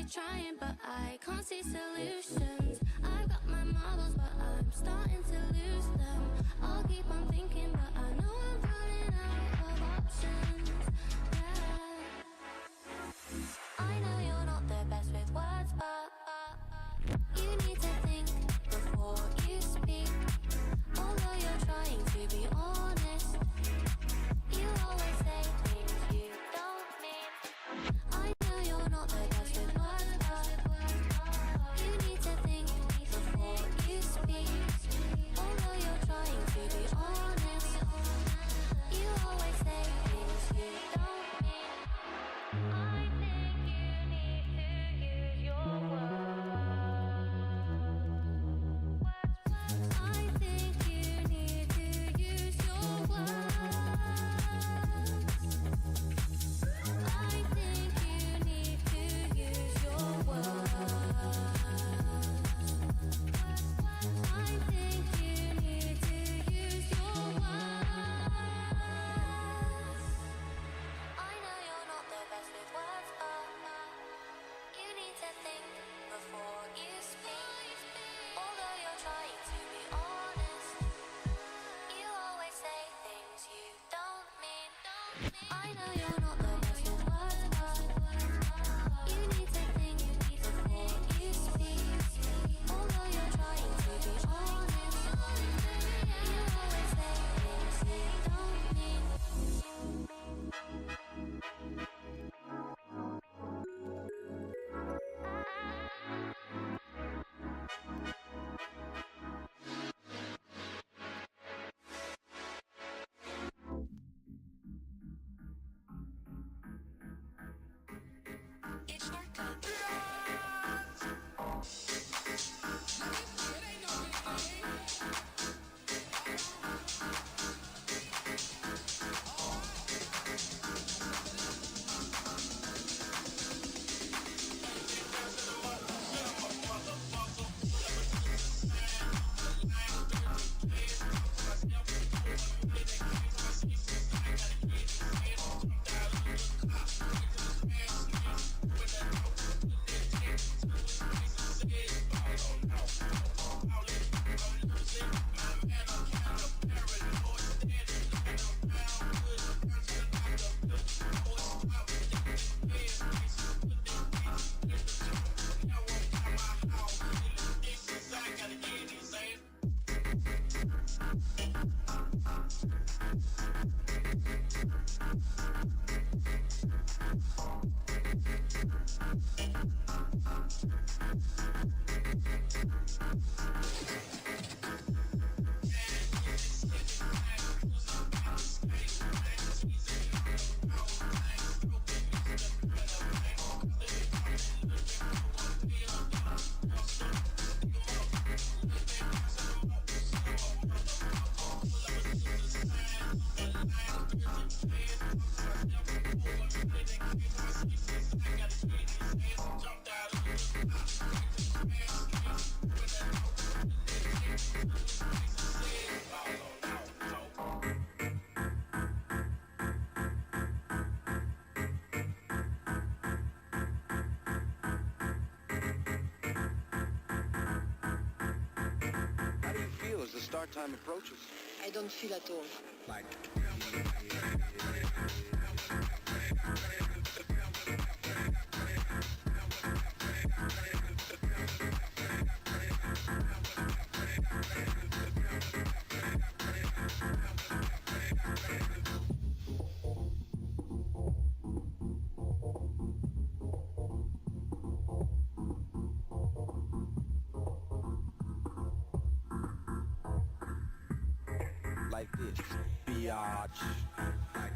really trying, but I can't see solutions. I've got my marbles, but I'm starting to lose them. I'll keep on thinking, but I know I'm running out of options. Yeah. I know you're not the best with words, but you need to think before you speak. Although you're trying to be honest, you always say things you don't mean. I know you're not the best with words, but you need to think before you speak. Although you're trying to be honest, you always say things you don't mean. I think you need to use your words. I think you need to use your words. I think you need to use your words. I think you need to use your words. I know you're not the best with words, but you need to think before you speak. Although you're trying to be honest, you always say things you don't mean. I know you're not the best with words, but you need to think before you speak. Although you're trying to be honest, you always say things you don't mean. It's shortcut. How do you feel as the start time approaches? I don't feel at all. Like, like this, biatch. Like,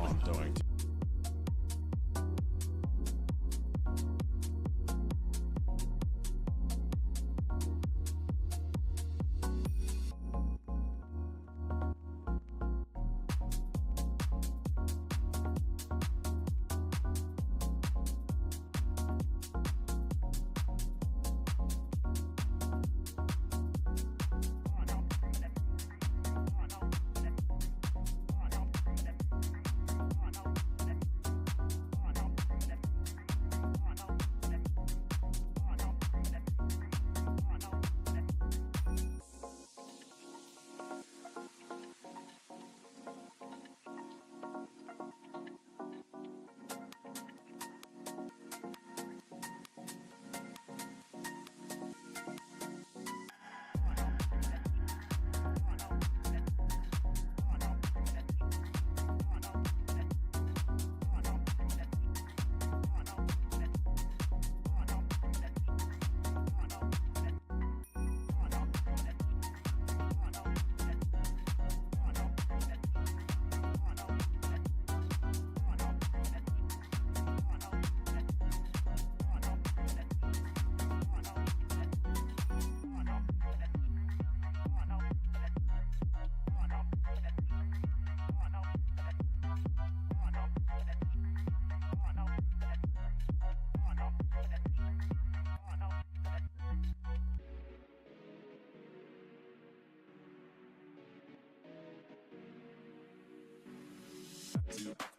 ongoing.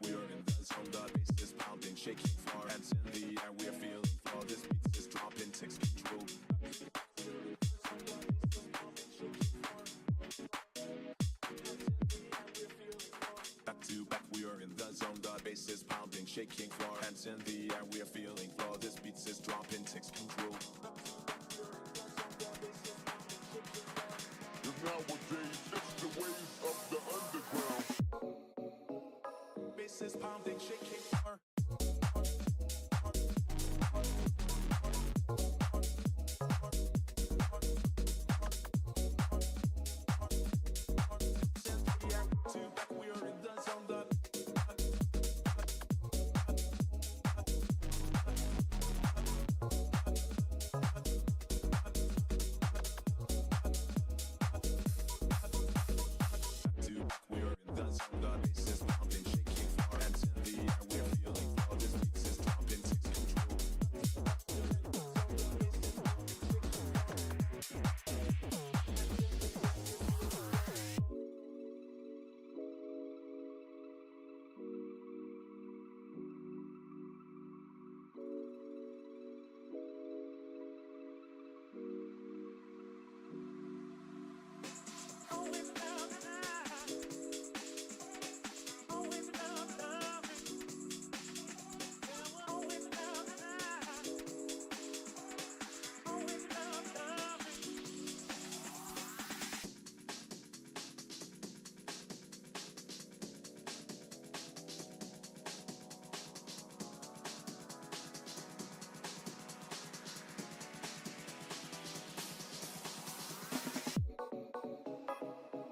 We are in the zone, the bass is pounding, shaking far, hands in the air, we're feeling flow. This beat is dropping, takes control. Back to back, we are in the zone, the bass is pounding, shaking floor, hands in the air, we're feeling flow. This beat is dropping, takes control. Nowadays, it's the wave of the underground. Bass is pounding, shaking floor.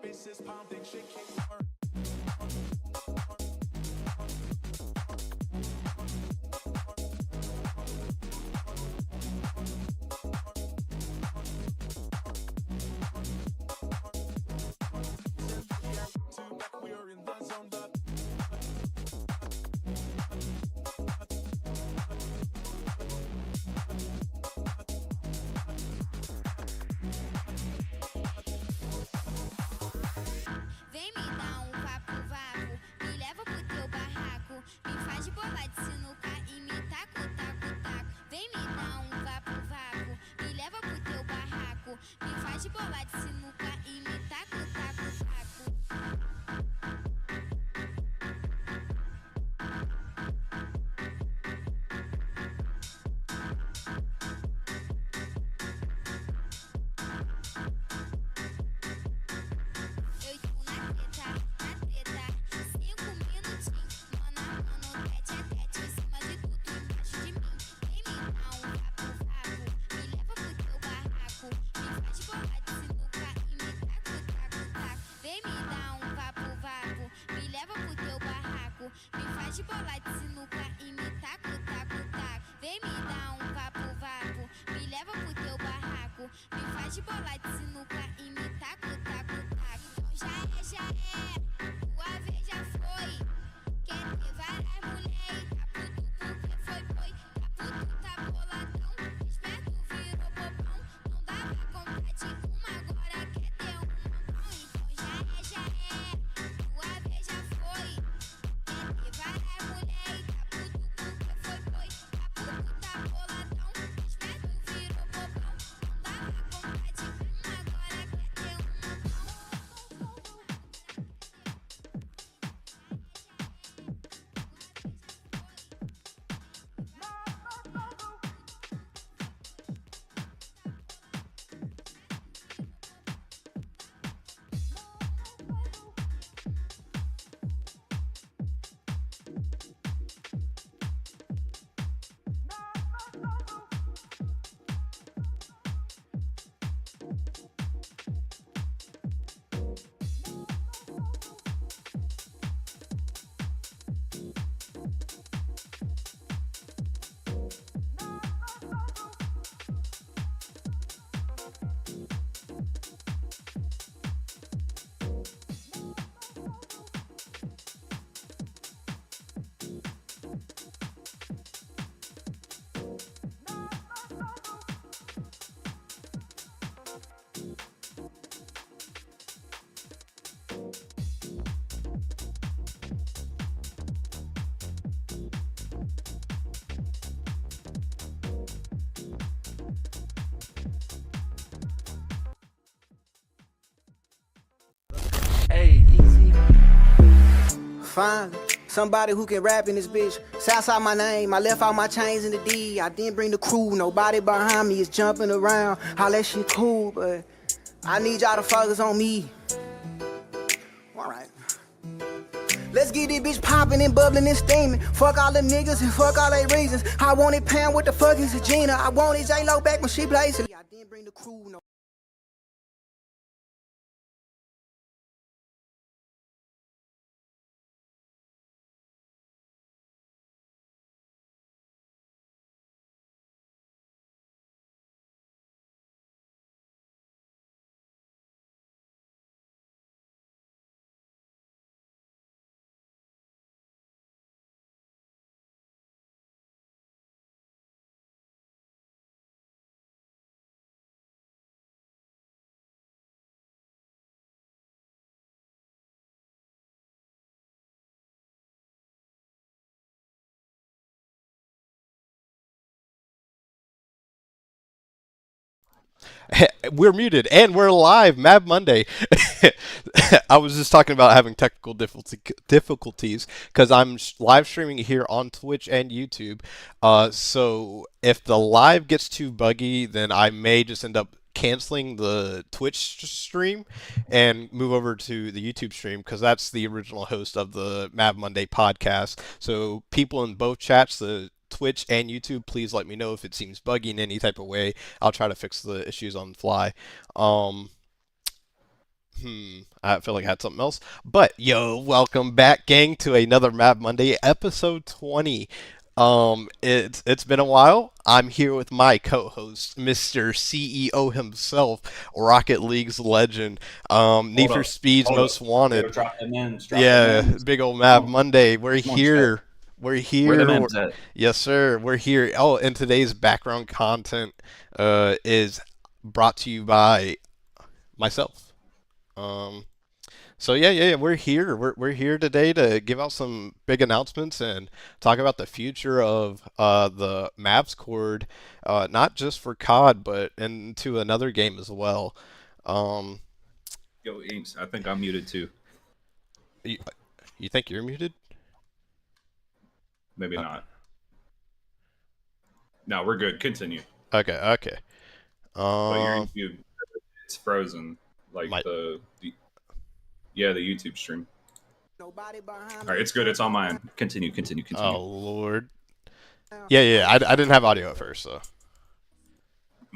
Bass is pounding, shaking floor. We are in the zone, Vem me Finally, somebody who can rap in this bitch. South out my name, I left all my chains in the D. I didn't bring the crew, nobody behind me is jumping around. All that shit cool, but I need y'all to focus on me. Alright. Let's get this bitch poppin' and bubbling and steaming. Fuck all the niggas and fuck all they reasons. I wanted Pam with the fucking Regina. I wanted J-Lo back when she plays. I didn't bring the crew, no. We're muted and we're live. Mad Monday. I was just talking about having technical difficulties because I'm live streaming here on Twitch and YouTube. So if the live gets too buggy, then I may just end up canceling the Twitch stream and move over to the YouTube stream because that's the original host of the Mad Monday podcast. So people in both chats, the Twitch and YouTube, please let me know if it seems buggy in any type of way. I'll try to fix the issues on the fly. Um, I feel like I had something else. But yo, welcome back, gang, to another Mad Monday, episode 20. It's been a while. I'm here with my co-host, Mr. CEO himself, Rocket League's legend, Need Hold for up. Speed's Hold Most up. Wanted. Gotta drop them ends. Drop them Yeah, ends. big old Mad Come on. Monday. We're Come on, chat. here. We're Where the here. men's at? Yes, sir. We're here. Oh, and today's background content is brought to you by myself. Um, so yeah. We're here. We're here today to give out some big announcements and talk about the future of the Mavs cord, not just for COD but into another game as well. Um, Yo, Inks, I think I'm muted too. you, you think you're muted? Maybe Uh, not. No, we're good. Continue. okay. But Um, it's frozen. Like my yeah, the YouTube stream. Nobody behind All me right, is it's good. It's on jumping mine. Continue. oh Continue. Lord. around. Yeah. I didn't have audio at first, so.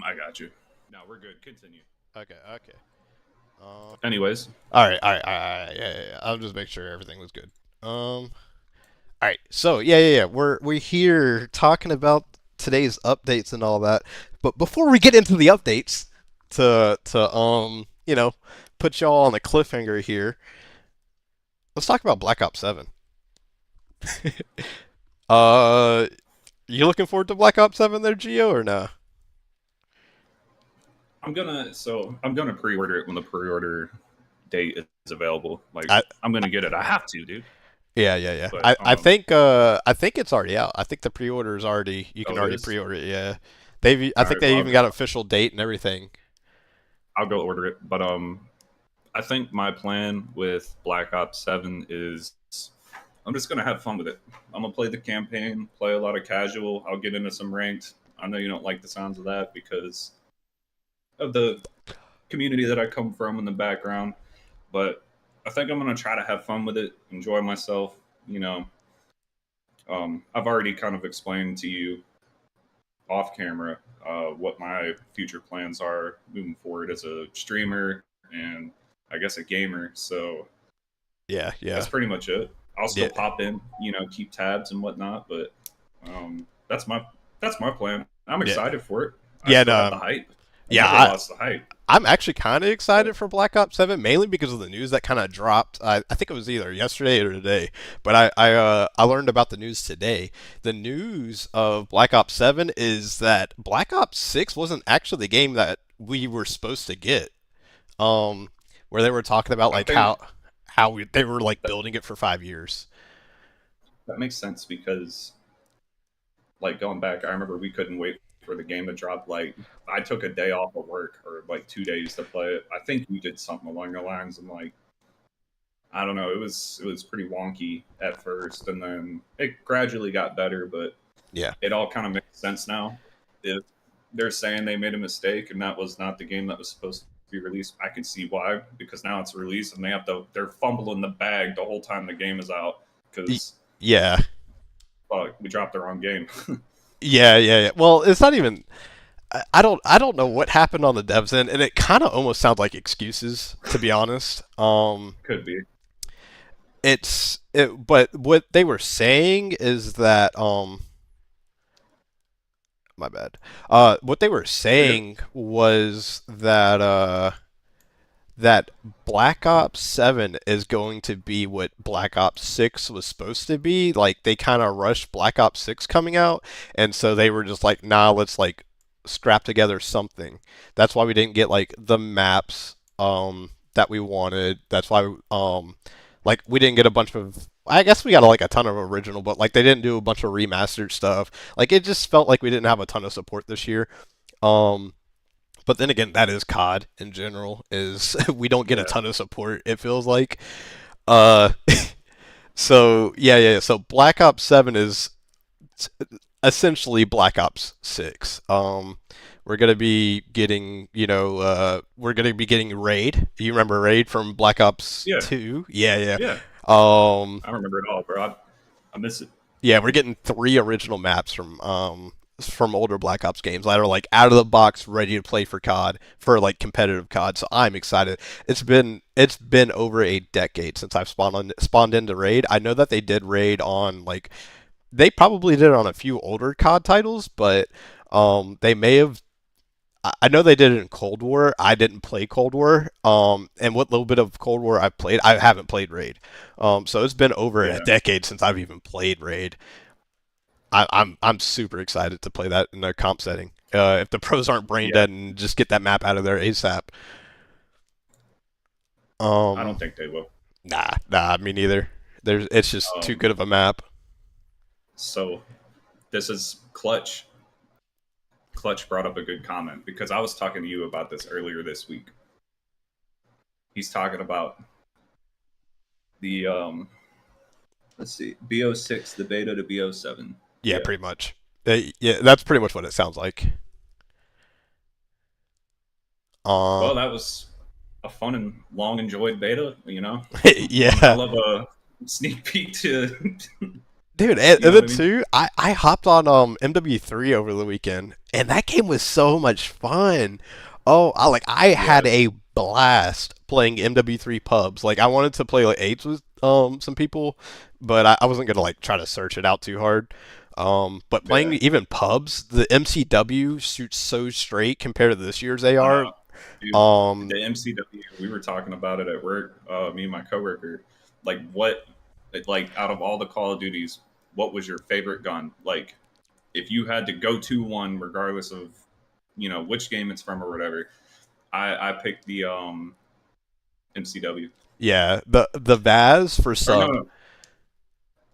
I got you. No, we're good. Continue. Okay. Um. Anyways, All right. Yeah. I'll just make sure everything was good. All right. So yeah. We're here talking about today's updates and all that. But before we get into the updates, to put y'all on a cliffhanger here. Let's talk about Black Ops 7. uh, you looking forward to Black Ops 7 there, Gio, or no? I'm gonna pre-order it when the pre-order date is available. Like I I'm gonna get it. I have to, dude. yeah. But I think it's already out. I think the pre-order is already you can oh, it already is. pre-order it. Yeah, I All think right, they well, even got an official date and everything. I'll go order it. But I think my plan with Black Ops 7 is I'm just gonna have fun with it. I'm gonna play the campaign, play a lot of casual. I'll get into some ranked. I know you don't like the sounds of that because of the community that I come from in the background, but I think I'm gonna try to have fun with it, enjoy myself. You know, I've already kind of explained to you off camera what my future plans are moving forward as a streamer and I guess a gamer. So Yeah. that's pretty much it. I'll Yeah. still pop in, keep tabs and whatnot, but that's my plan. I'm Yeah. excited for it. I Yeah. still No. got the hype. I Yeah. never lost the hype. I'm actually kind of But excited for Black Ops 7, mainly because of the news that kind of dropped. I think it was either yesterday or today, but I learned about the news today. The news of Black Ops 7 is that Black Ops 6 wasn't actually the game that we were supposed to get. Um, where they were talking about I like think they were like that, building it for 5 years. that makes sense because, like, going back, I remember we couldn't wait for the game to drop. Like, I took a day off of work or like 2 days to play it. I think we did something along the lines of like I don't know. It was pretty wonky at first, and then it gradually got better. But Yeah. it all kind of makes sense now. If they're saying they made a mistake and that was not the game that was supposed to be released, I can see why. Because now it's released and they're fumbling the bag the whole time the game is out Y- because Yeah. we dropped the wrong game. Yeah. Well, it's not even. I don't know what happened on the devs end, and it kind of almost sounds like excuses, to be honest. Could be. But what they were saying is that my bad. What they were You're good. saying was that Black Ops 7 is going to be what Black Ops 6 was supposed to be. Like they kind of rushed Black Ops 6 coming out, and so they were just like, "Nah, let's like scrap together something." That's why we didn't get like the maps that we wanted. That's why like we didn't get a bunch of I guess we got like a ton of original, but like they didn't do a bunch of remastered stuff. Like it just felt like we didn't have a ton of support this year. Um but then again, that is COD in general. Is we don't get a Yeah. ton of support. It feels like. Uh, so yeah. So Black Ops 7 is essentially Black Ops 6. We're gonna be getting, we're gonna be getting Raid. You remember Raid from Black Ops Yeah. 2? Yeah. Yeah. Um, I remember it all, bro. I miss it. yeah, we're getting 3 original maps from older Black Ops games that are like out of the box, ready to play for COD for like competitive COD. So I'm excited. It's been over a decade since I've spawned into Raid. I know that they did Raid on like they probably did it on a few older COD titles, but they may have. I know they did it in Cold War. I didn't play Cold War. And what little bit of Cold War I've played, I haven't played Raid. So it's been over a Yeah. decade since I've even played Raid. I'm super excited to play that in a comp setting. If the pros aren't brain Yeah. dead and just get that map out of there ASAP. I don't Um, think they will. nah, me neither. It's just too Um, good of a map. so this is Clutch. Clutch brought up a good comment because I was talking to you about this earlier this week. He's talking about the let's see, BO6, the beta to BO7. Yeah, Yeah. pretty much. Yeah, that's pretty much what it sounds like. Uh, Well, that was a fun and long enjoyed beta. I yeah, love a sneak peek to. dude, and You know what then I mean? too, I hopped on MW3 over the weekend, and that game was so much fun. Oh, I Yeah, had a blast playing MW3 pubs. Like I wanted to play like eights with some people, but I wasn't gonna like try to search it out too hard. But playing yeah. even pubs, the MCW shoots so straight compared to this year's I AR. know, dude. Um, The MCW, we were talking about it at work. Me and my coworker, like like out of all the Call of Duties, what was your favorite gun? Like, if you had to go to one, regardless of which game it's from or whatever, I picked the MCW. yeah, the Vaz for Or no, sub. no,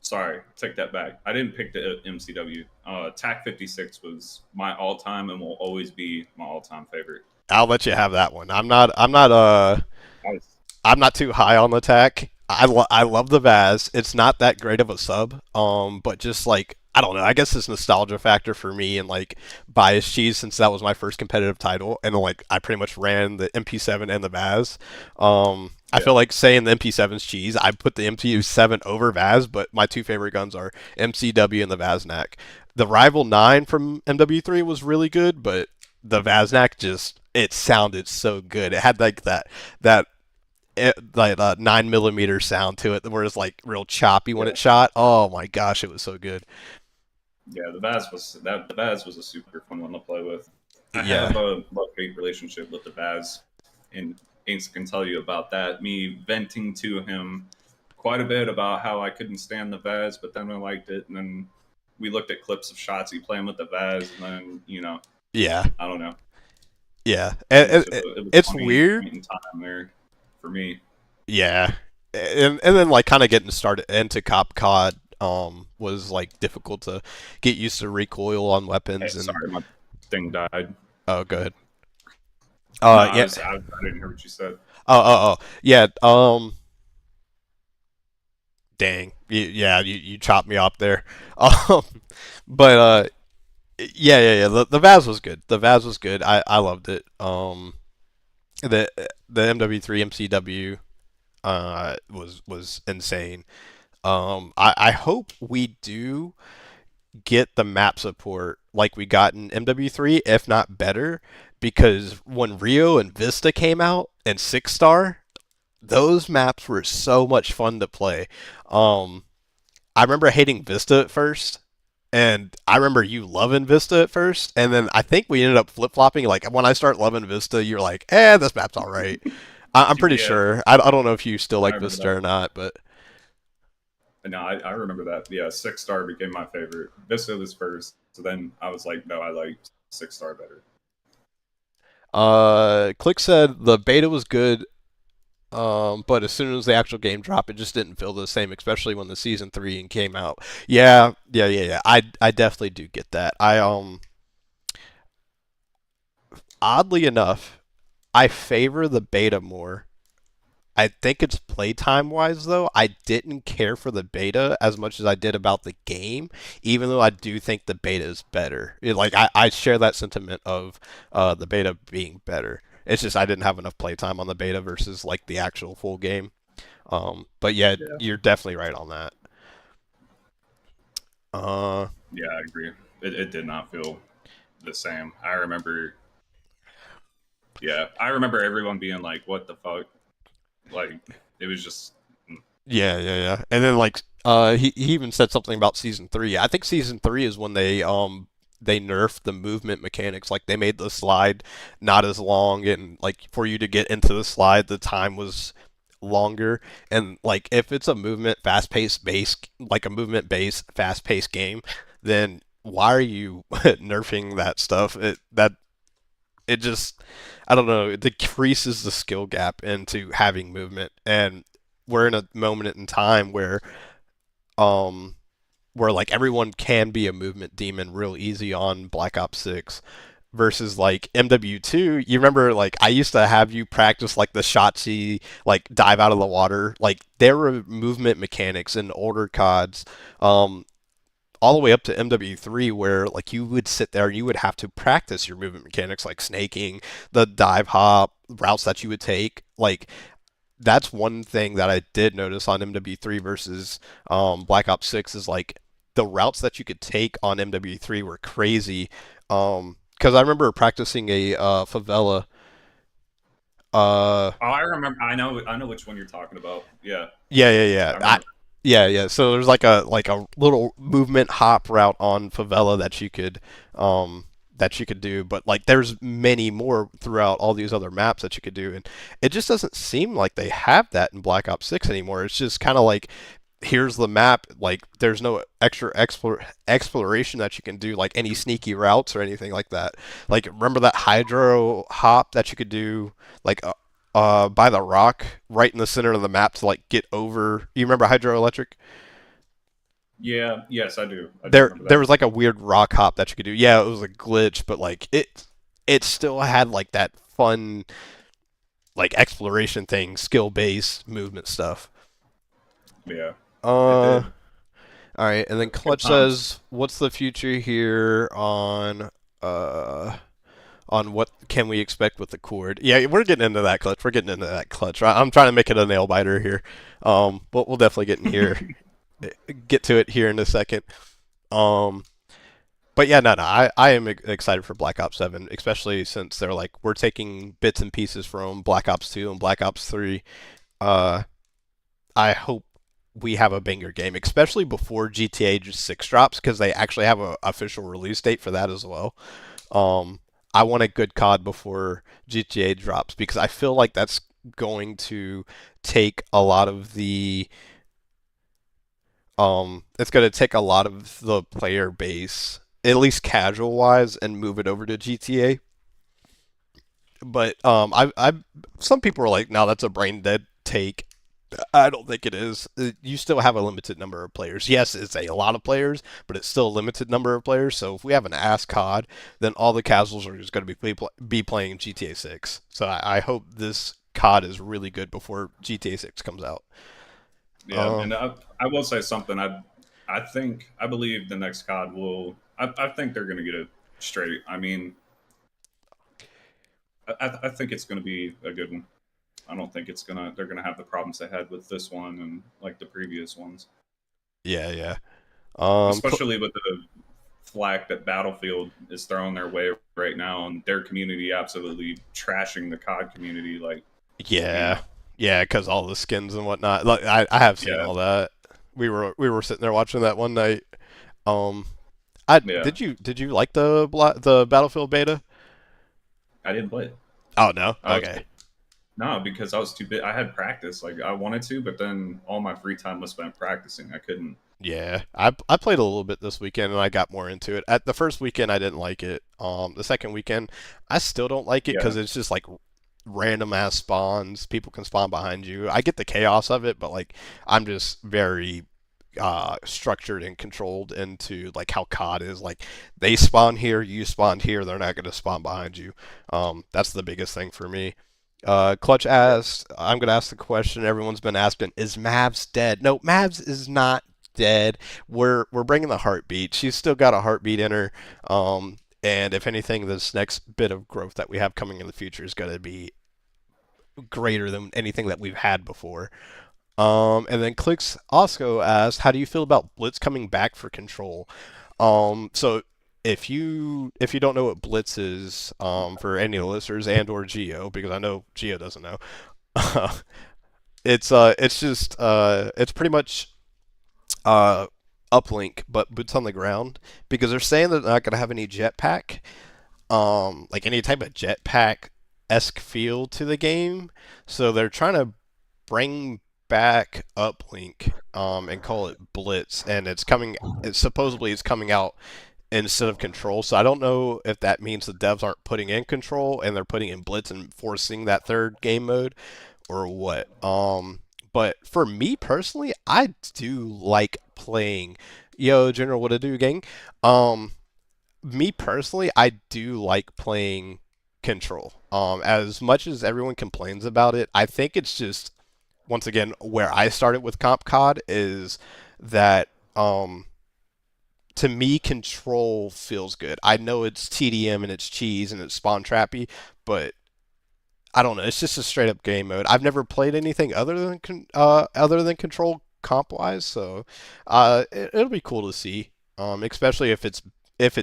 sorry, take that back. I didn't pick the MCW. TAC 56 was my all time and will always be my all time favorite. I'll let you have that one. I'm not too high on the tech. I love the Vaz. It's not that great of a sub. But just like I don't know. I guess it's nostalgia factor for me and like bias cheese since that was my first competitive title, and like I pretty much ran the MP7 and the Vaz. I Yeah, feel like saying the MP7's cheese. I put the MP7 over Vaz, but my two favorite guns are MCW and the Vaznak. The Rival 9 from MW3 was really good, but the Vaznak just it sounded so good. It had like that 9 millimeter sound to it, where it's like real choppy when yeah, it shot. Oh my gosh, it was so good. yeah. The Vaz was a super fun one to play with. I Yeah, have a love hate relationship with the Vaz, and Aints can tell you about that. Me venting to him quite a bit about how I couldn't stand the Vaz, but then I liked it, and then we looked at clips of shots he playing with the Vaz, and then yeah, I don't know. yeah. It was just it was a It's funny weird. point in time there for me. Yeah, and then like kind of getting started into Cop COD was like difficult to get used to recoil on Hey, weapons and sorry, my thing died. oh good. No, Yeah. I didn't hear what you said. Yeah. dang, yeah, you chopped me up there. Um, but yeah. The Vaz was good. The Vaz was good. I loved it. The MW3 MCW was insane. I hope we do get the map support like we got in MW3, if not better, because when Rio and Vista came out and Six Star, those maps were so much fun to play. Um, I remember hating Vista at first, and I remember you loving Vista at first, and then I think we ended up flip flopping. Like when I start loving Vista, you're like, this map's all right. I'm pretty Yeah, sure. I don't know if you still I like remember Vista that. or not, but No, I remember that. Yeah, Six Star became my favorite. Vista was first, so then I was like, no, I like Six Star better. Click said the beta was good. But as soon as the actual game dropped, it just didn't feel the same, especially when the season 3 came out. Yeah. I definitely do get that. Oddly enough, I favor the beta more. I think it's playtime wise though. I didn't care for the beta as much as I did about the game, even though I do think the beta is better. I share that sentiment of the beta being better. It's just I didn't have enough playtime on the beta versus like the actual full game. But yeah, Yeah, you're definitely right on that. Uh, yeah, I agree. It did not feel the same. I remember. Yeah, I remember everyone being like, "What the fuck?" Like, it was just. yeah. And then like he even said something about season 3. I think season 3 is when they nerfed the movement mechanics. Like they made the slide not as long, and like for you to get into the slide, the time was longer. And like if it's a movement fast paced base, like a movement based fast paced game, then why are you nerfing that stuff? It just I don't know, it decreases the skill gap into having movement. And we're in a moment in time um where like everyone can be a movement demon real easy on Black Ops 6 versus like MW2. You remember like I used to have you practice like the Shotzi like dive out of the water. Like there were movement mechanics in older CODs all the way up to MW3 where like you would sit there and you would have to practice your movement mechanics like snaking, the dive hop, routes that you would take. Like that's one thing that I did notice on MW3 versus Black Ops 6 is like the routes that you could take on MW3 were crazy. Because I remember practicing a favela. Uh, Oh, I remember. I know which one you're talking about. Yeah, yeah. I remember. Yeah. So there's like a little movement hop route on favela that you could do, but like there's many more throughout all these other maps that you could do, and it just doesn't seem like they have that in Black Ops 6 anymore. It's just kind of like here's the map, like there's no extra exploration that you can do, like any sneaky routes or anything like that. Like remember that hydro hop that you could do like by the rock right in the center of the map to like get over. You remember hydroelectric? Yeah, yes, I do. I do remember There that. was like a weird rock hop that you could do. Yeah, it was a glitch, but like it still had like that fun like exploration thing, skill based movement stuff. Yeah, it Uh, did. all right, and then Good Clutch times. says, "What's the future here uh on what can we expect with the cord?" Yeah, we're getting into that, Clutch. We're getting into that, Clutch. I'm trying to make it a nail biter here. But we'll definitely get to it here in a second. Um, but yeah, no. I am excited for Black Ops 7, especially since they're like we're taking bits and pieces from Black Ops 2 and Black Ops 3. Uh, I hope we have a banger game, especially before GTA 6 drops, because they actually have a official release date for that as well. Um, I want a good COD before GTA drops because I feel like that's going to take a lot of the it's going to take a lot of the player base, at least casual wise, and move it over to GTA. But some people are like, "No, that's a brain dead take." I don't think it is. You still have a limited number of players. Yes, it's a lot of players, but it's still a limited number of players. So if we have an ass COD, then all the casuals are just going to be playing GTA 6. So I hope this COD is really good before GTA 6 comes out. Yeah, Uh, and I will say something. I believe the next COD will. I think they're going to get it straight. I mean, I think it's going to be a good one. I don't think it's gonna. They're gonna have the problems they had with this one and like the previous ones, Yeah, yeah. Um, Cl- especially with the flack that Battlefield is throwing their way right now, and their community absolutely trashing the COD community. Like, you yeah, know, yeah, because all the skins and whatnot. Like, I have seen yeah, all that. We were sitting there watching that one night. Um, I yeah. did you like the Battlefield beta? I didn't play it. Oh no. I was Okay. no because I was too bit. I had practice. Like I wanted to, but then all my free time was spent practicing. I couldn't. Yeah, I played a little bit this weekend and I got more into it. At the first weekend, I didn't like it. The second weekend, I still don't like it Yeah, because it's just like random ass spawns. People can spawn behind you. I get the chaos of it, but like I'm just very structured and controlled into like how COD is. Like they spawn here, you spawn here. They're not going to spawn behind you. That's the biggest thing for me. Clutch yeah. asked, I'm going to ask the question everyone's been asking, is Mavs dead? No, Mavs is not dead. We're bringing the heartbeat. She's still got a heartbeat in her. And if anything, this next bit of growth that we have coming in the future is going to be greater than anything that we've had before. And then Clicks also asked, how do you feel about Blitz coming back for Control? So if you don't know what Blitz is, for any of the listeners and or Geo, because I know Geo doesn't know, it's just it's pretty much uh uplink but boots on the ground because they're saying that they're not gonna have any jetpack, like any type of jetpack esque feel to the game. So they're trying to bring back uplink and call it Blitz, and it's supposedly it's coming out instead of Control. So I don't know if that means the devs aren't putting in Control and they're putting in Blitz and forcing that third game mode or what. But for me personally, I do like playing. Yo, General, what to do, gang? Um, Me personally, I do like playing Control. As much as everyone complains about it, I think it's just once again where I started with Comp COD is that to me Control feels good. I know it's TDM and it's cheese and it's spawn trappy, but I don't know. It's just a straight up game mode. I've never played anything other than Control comp wise, so it'll be cool to see. Especially if it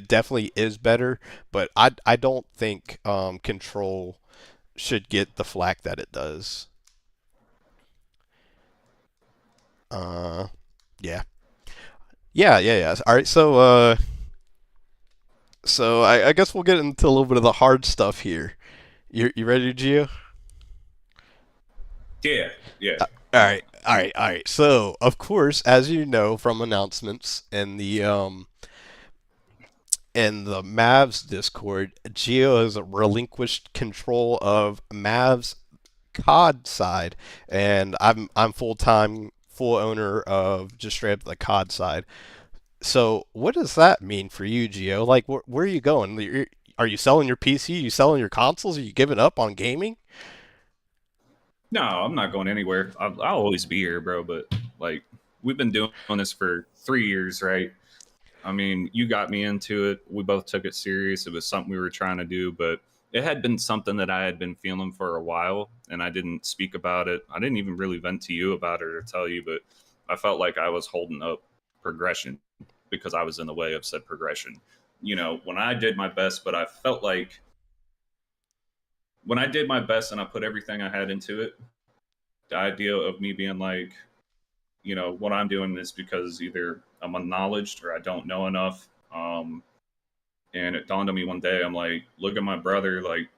definitely is better, but I don't think Control should get the flack that it does. Uh, yeah, yeah. All right, so I guess we'll get into a little bit of the hard stuff here. You ready, Gio? Yeah, yeah. All right. So, of course, as you know from announcements in the Mavs Discord, Geo has relinquished control of Mavs COD side, and I'm full owner of just straight up the COD side. So, what does that mean for you, Geo? Like, where are you going? Are you selling your PC? Are you selling your consoles? Are you giving up on gaming? No, I'm not going anywhere. I'll always be here, bro. But like, we've been doing this for 3 years, right? I mean, you got me into it. We both took it serious. It was something we were trying to do, but it had been something that I had been feeling for a while, and I didn't speak about it. I didn't even really vent to you about it or tell you, but I felt like I was holding up progression because I was in the way of said progression. When I did my best, but I felt like when I did my best and I put everything I had into it, the idea of me being like, what I'm doing is because either I'm unknowledged or I don't know enough. And it dawned on me one day, I'm like, look at my brother, like,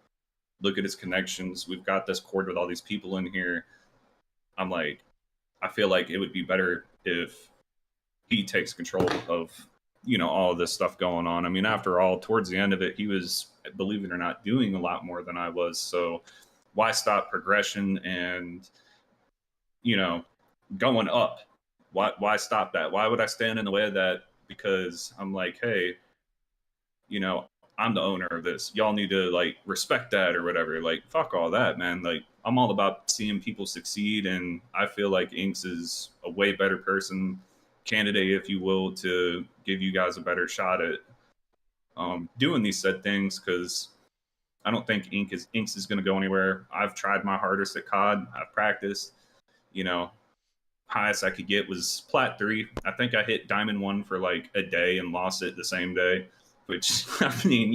look at his connections. We've got this cord with all these people in here. I'm like, I feel like it would be better if he takes control of, all of this stuff going on. I mean, after all, towards the end of it, he was, believe it or not, doing a lot more than I was. So why stop progression and, you know, going up? Why stop that? Why would I stand in the way of that? Because I'm like, hey, I'm the owner of this. Y'all need to like respect that or whatever. Like, fuck all that, man. Like, I'm all about seeing people succeed, and I feel like Inks is a way better person, candidate, if you will, to give you guys a better shot at doing these said things. Because I don't think Inks is going to go anywhere. I've tried my hardest at COD. I've practiced. You know, highest I could get was Plat 3. I think I hit Diamond 1 for like a day and lost it the same day, which, I mean,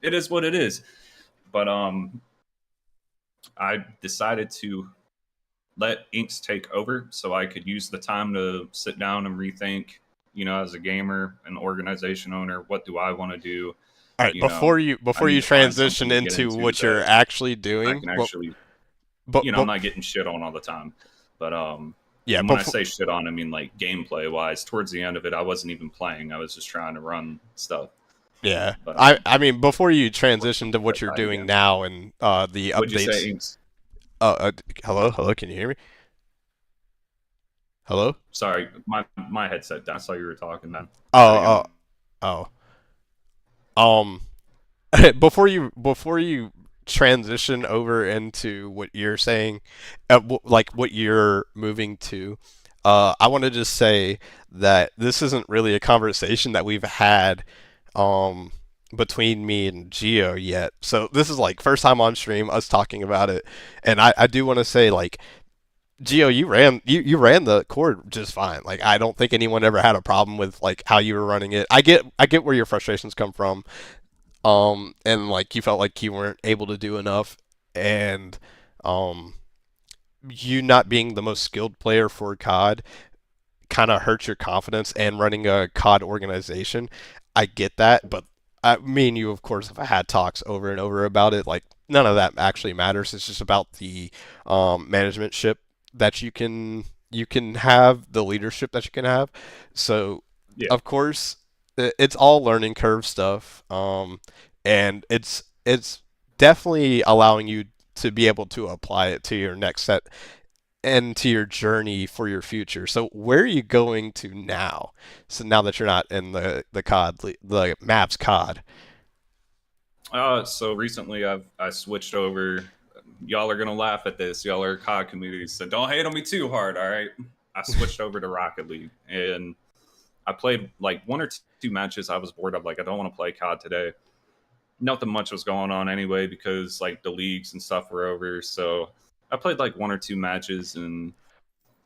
it is what it is. But I decided to let Inks take over so I could use the time to sit down and rethink, as a gamer, an organization owner, what do I want to do? All right, You know, I before need you to find something transition to get into into what you're that actually I doing, can actually, I'm but not getting shit on all the time. But yeah, and when I before say shit on, I mean like gameplay wise. Towards the end of it, I wasn't even playing. I was just trying to run stuff. yeah, But I mean before you transition to what that you're died doing again. now and the What'd you say, updates. Inks? Hello, can you hear me? Hello. Sorry, my headset died. I saw you were talking. Then try Oh, again. oh, um, before you transition over into what you're saying, like what you're moving to, I want to just say that this isn't really a conversation that we've had, um, between me and Geo yet. So this is like first time on stream, us talking about it, and I do want to say like Gio, you ran the cord just fine. Like I don't think anyone ever had a problem with like how you were running it. I get where your frustrations come from. And like you felt like you weren't able to do enough, and um you not being the most skilled player for COD kind of hurts your confidence and running a COD organization. I get that, but me and you, of course, have had talks over and over about it. Like none of that actually matters. It's just about the management ship that you can have, the leadership that you can have. So, Yeah. of course, it's all learning curve stuff, and it's definitely allowing you to be able to apply it to your next set and to your journey for your future. So where are you going to now? So now that you're not in the the maps COD. So recently I switched over. Y'all are gonna laugh at this. Y'all are COD communities, so don't hate on me too hard. All right. I switched over to Rocket League, and I played like one or two matches. I was bored. I'm like, I don't want to play COD today. Nothing much was going on anyway because like the leagues and stuff were over. So I played like one or two matches, and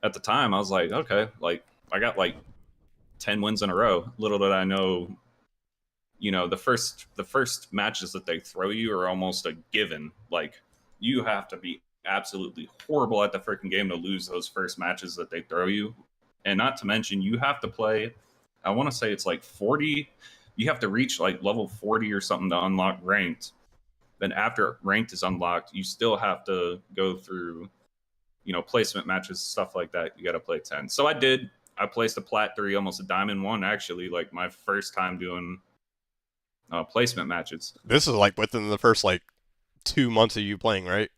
at the time I was like, okay, like I got like 10 wins in a row. Little did I know, the first matches that they throw you are almost a given. Like you have to be absolutely horrible at the freaking game to lose those first matches that they throw you. And not to mention you have to play, I want to say it's like 40, you have to reach like level 40 or something to unlock ranked. Then after ranked is unlocked, you still have to go through, placement matches, stuff like that. You got to play 10. So I did. I placed a plat 3, almost a diamond 1 actually, like my first time doing placement matches. This is like within the first like 2 months of you playing, right?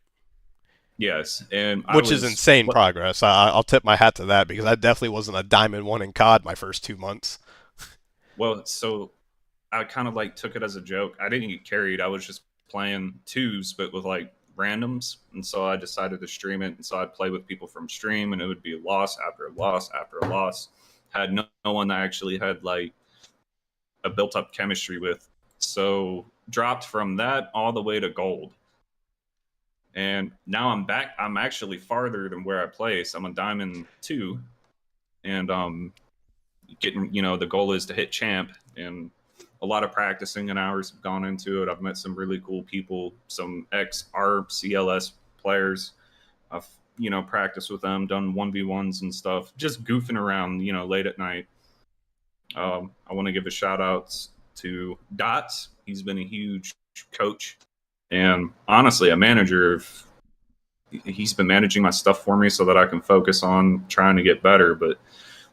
Yes, and I Which is was insane progress. I'll tip my hat to that because I definitely wasn't a diamond one in COD my first 2 months. well. So I kind of like took it as a joke. I didn't get carried. I was just playing twos, but with like randoms, and so I decided to stream it. And so I'd play with people from stream, and it would be a loss after a loss after a loss. Had no one that actually had like a built up chemistry with. So dropped from that all the way to gold. And now I'm back. I'm actually farther than where I placed. I'm a diamond 2, and getting, the goal is to hit champ, and a lot of practicing and hours have gone into it. I've met some really cool people, some ex RCLS players. I've practiced with them, done 1v1s and stuff, just goofing around, late at night. I want to give a shout out to Dots. He's been a huge coach and honestly a manager. He's been managing my stuff for me so that I can focus on trying to get better. But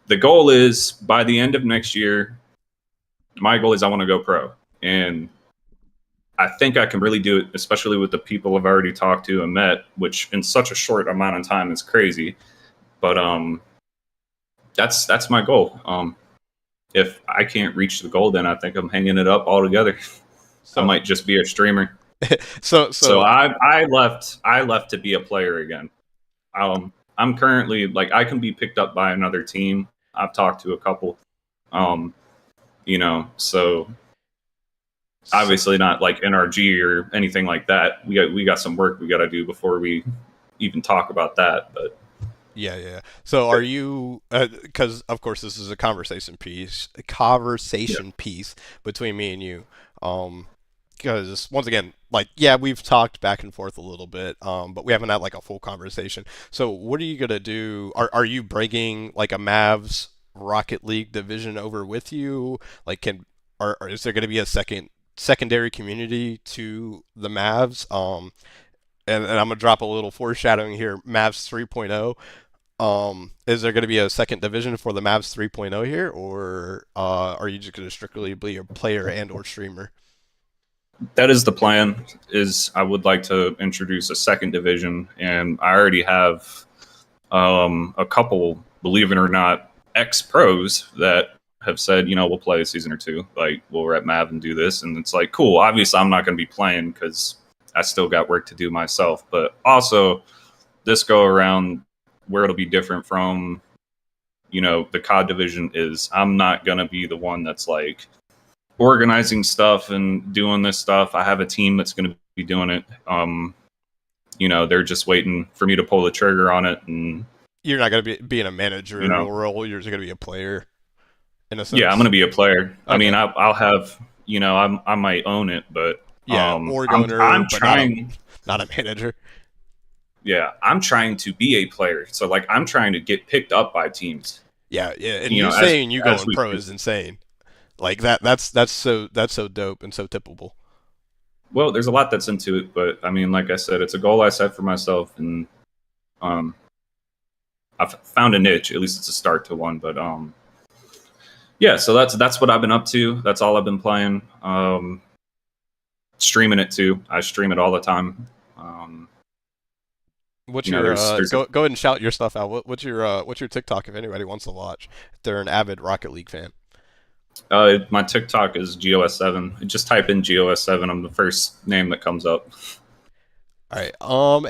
the goal is by the end of next year, my goal is I want to go pro. And I think I can really do it, especially with the people I've already talked to and met, which in such a short amount of time is crazy. But that's my goal. If I can't reach the goal, then I think I'm hanging it up altogether. I So might just be a streamer. so So I left to be a player again. I'm currently like I can be picked up by another team. I've talked to a couple. Um, so So, obviously not like NRG or anything like that. We got some work we got to do before we even talk about that. But yeah, yeah. So are you? Because of course this is a yeah, conversation piece between me and you. Because once again, like, yeah, we've talked back and forth a little bit, but we haven't had like a full conversation. So what are you gonna do? Are you bringing like a Mavs Rocket League division over with you? Like, or is there gonna be a secondary community to the Mavs? And I'm gonna drop a little foreshadowing here. Mavs 3.0. Is there going to be a second division for the Mavs 3.0 here, or are you just going to strictly be a player and or streamer? that is the plan. Is I would like to introduce a second division, and I already have a couple, believe it or not, ex pros that have said, we'll play a season or two. Like, we'll rep Mav and do this. And it's like, cool. Obviously, I'm not going to be playing because I still got work to do myself. But also, this go around, where it'll be different from, the COD division is I'm not going to be the one that's like organizing stuff and doing this stuff. I have a team that's going to be doing it. They're just waiting for me to pull the trigger on it. And You're not going to be in a you know, managerial role. You're just going to be a player in a yeah, I'm going sense. to be a player. I mean, Okay. I'll have, I might own it, but Yeah, org owner, I'm but not a trying. manager. Yeah, I'm trying to be a player. So like, I'm trying to get picked up by teams. Yeah, yeah. And you As saying you going we pro speak. is insane. Like that's so dope and so tippable. Well, there's a lot that's into it, but I mean, like I said, it's a goal I set for myself, and um, I've found a niche. At least it's a start to one. But yeah, so that's what I've been up to. That's all I've been playing. Streaming it too. I stream it all the time. What's your There's a go ahead and shout your stuff out. What's your TikTok if anybody wants to watch? If they're an avid Rocket League fan. my TikTok is GOS7. Just type in GOS7. I'm the first name that comes up. All right.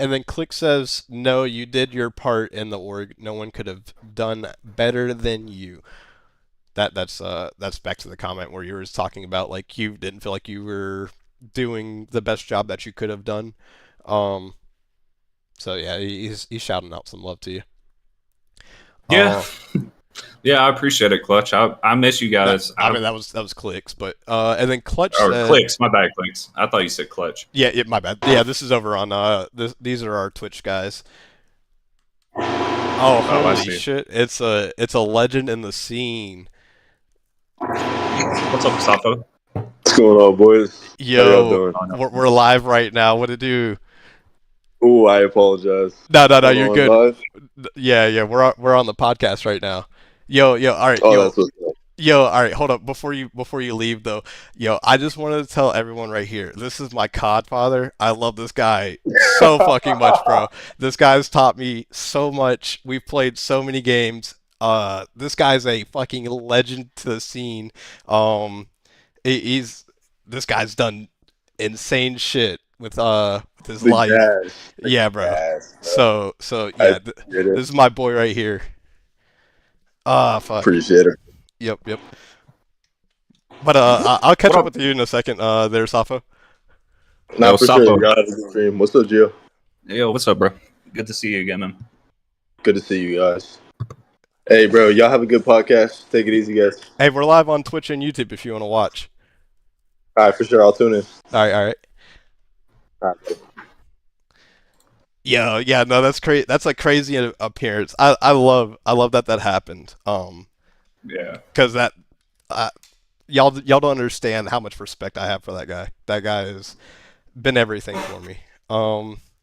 And then Click says, "No, you did your part in the org. No one could have done better than you." That's back to the comment where you were talking about like you didn't feel like you were doing the best job that you could have done. Um, so yeah, he's shouting out some love to you. Yeah, Uh, yeah, I appreciate it, Clutch. I miss you that guys. I mean that was Clicks, but and then Clutch Or said, Clicks. My bad, Clicks. I thought you said Clutch. yeah, my bad. Yeah, this is over on these are our Twitch guys. Oh, Oh, I holy see. shit! It's a legend in the scene. What's up, Sappho? What's going on, boys? How y'all Yo, doing? Oh, no. we're live right now. What to do? Ooh, I apologize. No, I'm you're on good. live. Yeah, we're on the podcast right now. Yo, all right, Oh, that's what's up. all right. Hold up, before you leave though, yo, I just wanted to tell everyone right here. This is my Codfather. I love this guy so fucking much, bro. This guy's taught me so much. We've played so many games. This guy's a fucking legend to the scene. Um, he's this guy's done insane shit with his Big life. gas. Big Yeah, bro. gas, bro. So I yeah, appreciate it. this is my boy right here. Ah, fuck. Appreciate it. Yep. But I'll catch What up up? with you in a second. There, Safo. Not Yo, for sure. Sappho. Y'all have a good stream. What's up, Gio? Yo, what's up, bro? Good to see you again, man. Good to see you guys. Hey, bro, y'all have a good podcast. Take it easy, guys. Hey, we're live on Twitch and YouTube if you want to watch. All right, for sure. I'll tune in. All right. All right. Yeah, no, that's crazy. That's a crazy appearance. I love that happened. Yeah. Because that, uh, y'all don't understand how much respect I have for that guy. That guy has been everything for me.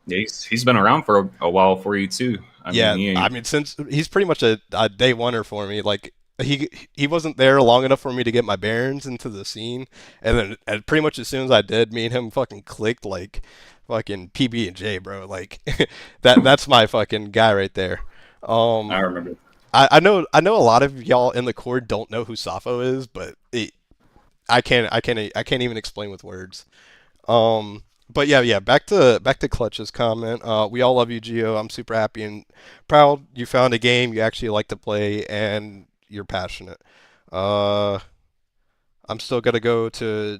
Yeah, he's been around for a while for you too. I mean, Yeah, he I ain't. mean, since he's pretty much a day oneer for me. Like he wasn't there long enough for me to get my bearings into the scene, and then and pretty much as soon as I did, me and him fucking clicked like fucking PB and J, bro. Like that's my fucking guy right there. Um, I remember. I know a lot of y'all in the core don't know who Safo is, but I can't even explain with words. Um, But yeah. Back to Clutch's comment. We all love you, Gio. I'm super happy and proud you found a game you actually like to play and you're passionate. Uh, I'm still gonna go to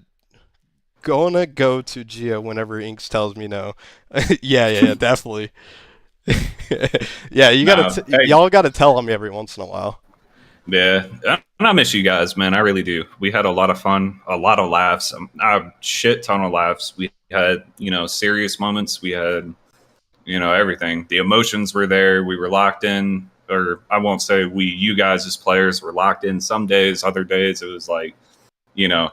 Gio whenever Inks tells me no. Yeah, definitely. Yeah, Nah, hey, y'all gotta tell me every once in a while. yeah, and I miss you guys, man. I really do. We had a lot of fun, a lot of laughs, a shit ton of laughs. We had, serious moments. We had, everything. The emotions were there. We were locked in, or I won't say we, you guys as players were locked in. Some days, other days, it was like, you know,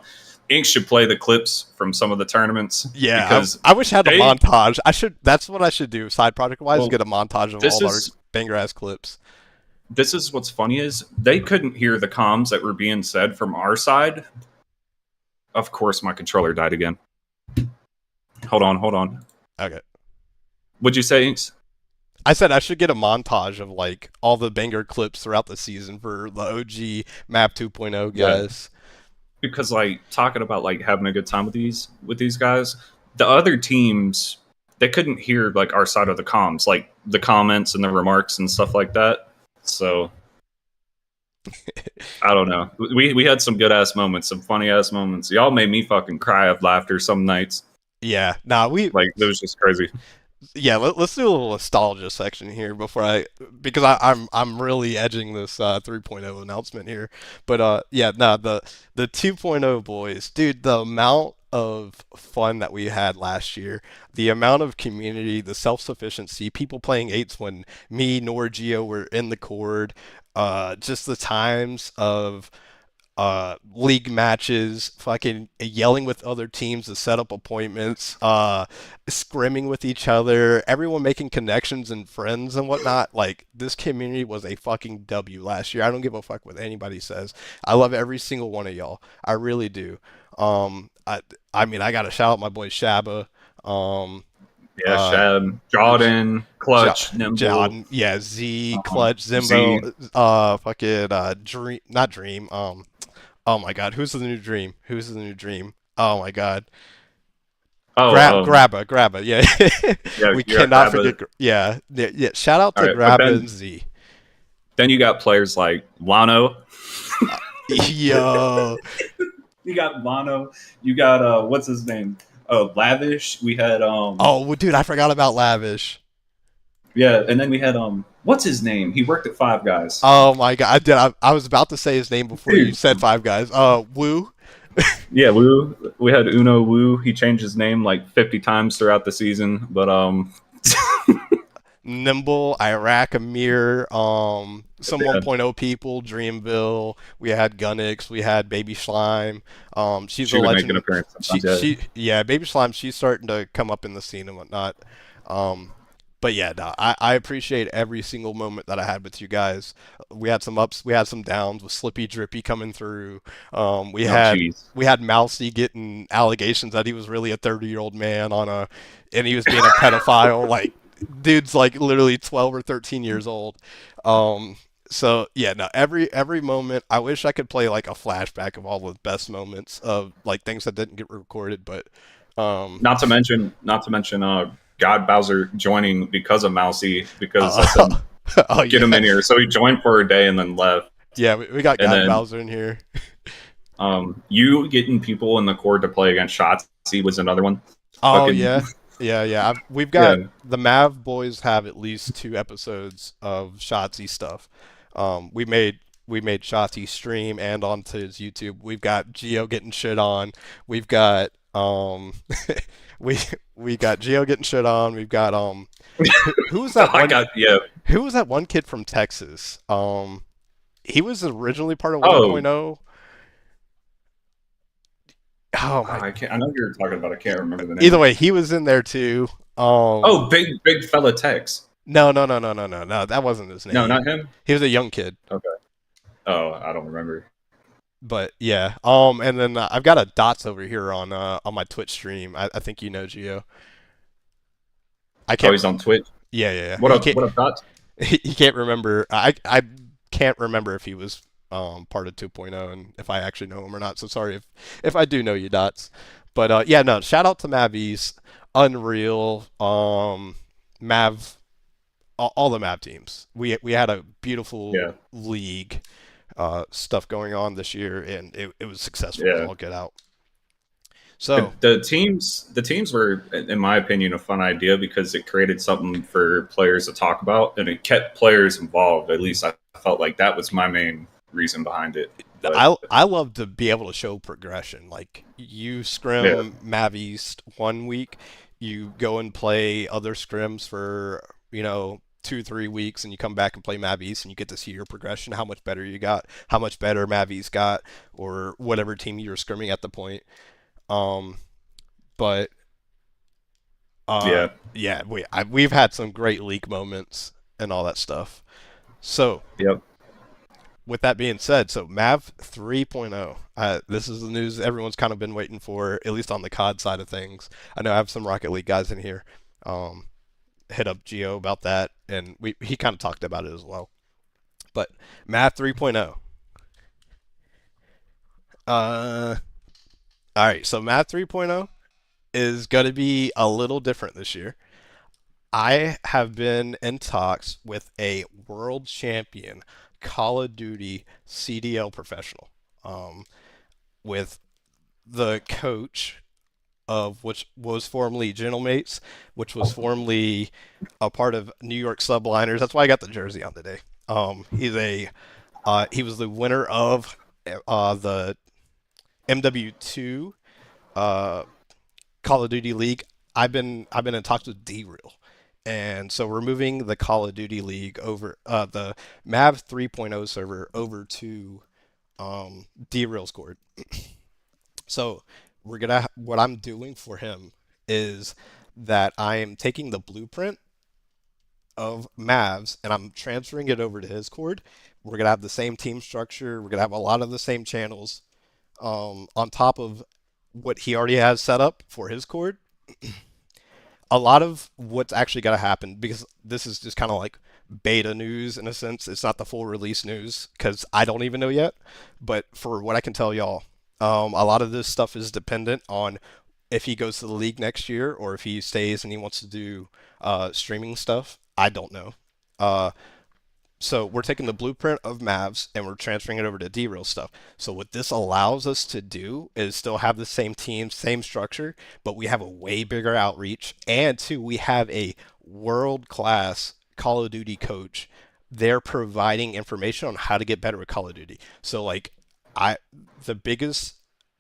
Ink should play the clips from some of the tournaments Yeah, because I wish I had a they, montage. I should. That's what I should do. Side project wise, well, get a montage of this all our is banger ass clips. this is what's funny is they couldn't hear the comms that were being said from our side. Of course, my controller died again. Hold on. Okay. What'd you say, Inks? I said I should get a montage of like all the banger clips throughout the season for the OG Map 2.0 Yeah, guys. because like talking about like having a good time with these guys, the other teams they couldn't hear like our side of the comms, like the comments and the remarks and stuff like that. So I don't know. We had some good ass moments, some funny ass moments. Y'all made me fucking cry of laughter some nights. Yeah. Nah, we Like it was just crazy. yeah, us do a little nostalgia section here before because I'm really edging this 3.0 announcement here. But yeah, nah, the 2.0 boys, dude, the amount of fun that we had last year, the amount of community, the self-sufficiency, people playing eights when me nor Geo were in the cord, just the times of league matches, fucking yelling with other teams to set up appointments, scrimming with each other, everyone making connections and friends and whatnot. Like this community was a fucking W last year. I don't give a fuck what anybody says. I love every single one of y'all. I really do. Um, I I mean I gotta shout out my boy Shaba. Um, Yeah, uh, Shad, J- Jordan, Clutch, Nimble, John, yeah, Z, Clutch, Z. Zimbo, fucking Dream, not Dream. Oh my God, who's the new Dream? Who's the new Dream? Oh my God, Oh, Grabba, yeah. yeah, We you got cannot forget, Grabba. yeah. Shout out All to right, but Grabba and Z. then you got players like Lano. Yo, You got Lano. You got what's his name? Lavish. We had oh well, dude, I forgot about Lavish. yeah, and then we had what's his name? He worked at Five Guys. Oh my God, I was about to say his name before you Dude, said Five Guys. Woo. yeah, Wu. We had Uno Wu. He changed his name like 50 times throughout the season, but Nimble, Iraq, Amir, some yeah, 1.0 people, Dreamville. We had Gunnix, we had Baby Slime. She's a she would make an legend. appearance sometimes. Yeah, Yeah, Baby Slime. She's starting to come up in the scene and whatnot. Um, but yeah, no, I appreciate every single moment that I had with you guys. We had some ups, we had some downs with Slippy Drippy coming through. We oh had jeez. Mousy getting allegations that he was really a 30-year-old man and he was being a pedophile. Like dude's like literally 12 or 13 years old. Um, so yeah, no, every moment. I wish I could play like a flashback of all the best moments of like things that didn't get recorded, but um, Not to mention, God Bowser joining because of Mousy because I uh, said oh get him yeah, in here. So he joined for a day and then left. yeah, we got And God then Bowser in here. you getting people in the court to play against Shotzi was another one. Oh Fucking yeah, yeah. We've got yeah, the Mav boys have at least 2 episodes of Shotzi stuff. We made Shotzi stream and onto his YouTube. We've got Geo getting shit on. We've got we we got Geo getting shit on. We've got who was that I one? got yeah. Who was that one kid from Texas? He was originally part of Oh, 1.0. Oh my. I can't. I know you're talking about. I can't remember the Either name. way, he was in there too. Oh, big fella Tex. No. That wasn't his No, name. not him. He was a young kid. Okay. Oh, I don't remember. But yeah. And then I've got a dots over here on my Twitch stream. I think you know Geo. I Oh, can't. he's on Twitch. Yeah. What up? What up, Dots? He can't remember. I can't remember if he was part of 2.0 and if I actually know him or not. So sorry if I do know you, dots. But yeah, no. Shout out to Mavis. Unreal, Mav, all the Mav teams. We had a beautiful Yeah, league stuff going on this year, and it was successful as yeah. all get out. So The teams were, in my opinion, a fun idea because it created something for players to talk about, and it kept players involved. At least I felt like that was my main reason behind it. But I love to be able to show progression. Like you yeah, scrim Mav East one week, you go and play other scrims for 2 3 weeks, and you come back and play Mav East, and you get to see your progression, how much better you got, how much better Mav East got, or whatever team you were scrimming at the point. Um, but yeah, yeah, we've had some great league moments and all that stuff. So yep. with that being said, so Mav 3.0, this is the news everyone's kind of been waiting for, at least on the COD side of things. I know I have some Rocket League guys in here. Um, Hit up Geo about that, and he kind of talked about it as well. But Mav 3.0. Uh, all right, so Mav 3.0 is going to be a little different this year. I have been in talks with a world champion Call of Duty CDL professional, with the coach of which was formerly Gentle Mates, which was formerly a part of New York Subliners. That's why I got the jersey on today. He was the winner of the MW2 uh, Call of Duty League. I've been in talks with D-Real. And so we're moving the Call of Duty League over the Mav 3.0 server over to D-Real's court. So what I'm doing for him is that I am taking the blueprint of Mavs and I'm transferring it over to his cord. We're gonna have the same team structure. We're gonna have a lot of the same channels, on top of what he already has set up for his cord. A lot of what's actually going to happen, because this is just kind of like beta news in a sense. It's not the full release news because I don't even know yet. But for what I can tell y'all, a lot of this stuff is dependent on if he goes to the league next year or if he stays and he wants to do streaming stuff. I don't know. Uh, so we're taking the blueprint of Mavs and we're transferring it over to D-Real stuff. So what this allows us to do is still have the same team, same structure, but we have a way bigger outreach. And two, we have a world-class Call of Duty coach. They're providing information on how to get better at Call of Duty. So like I the biggest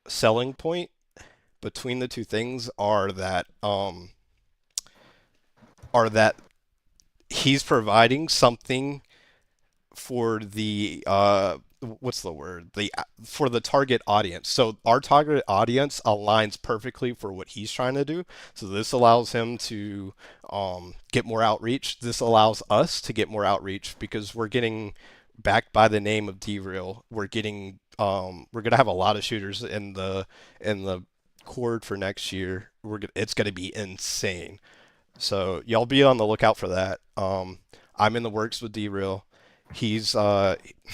selling point between the two things are that he's providing something for the what's the word, the for the target audience. So our target audience aligns perfectly for what he's trying to do. So this allows him to get more outreach. This allows us to get more outreach because we're getting backed by the name of D-Real. We're gonna have a lot of shooters in the cord for next year. It's gonna be insane. So y'all be on the lookout for that. I'm in the works with D-Real. He's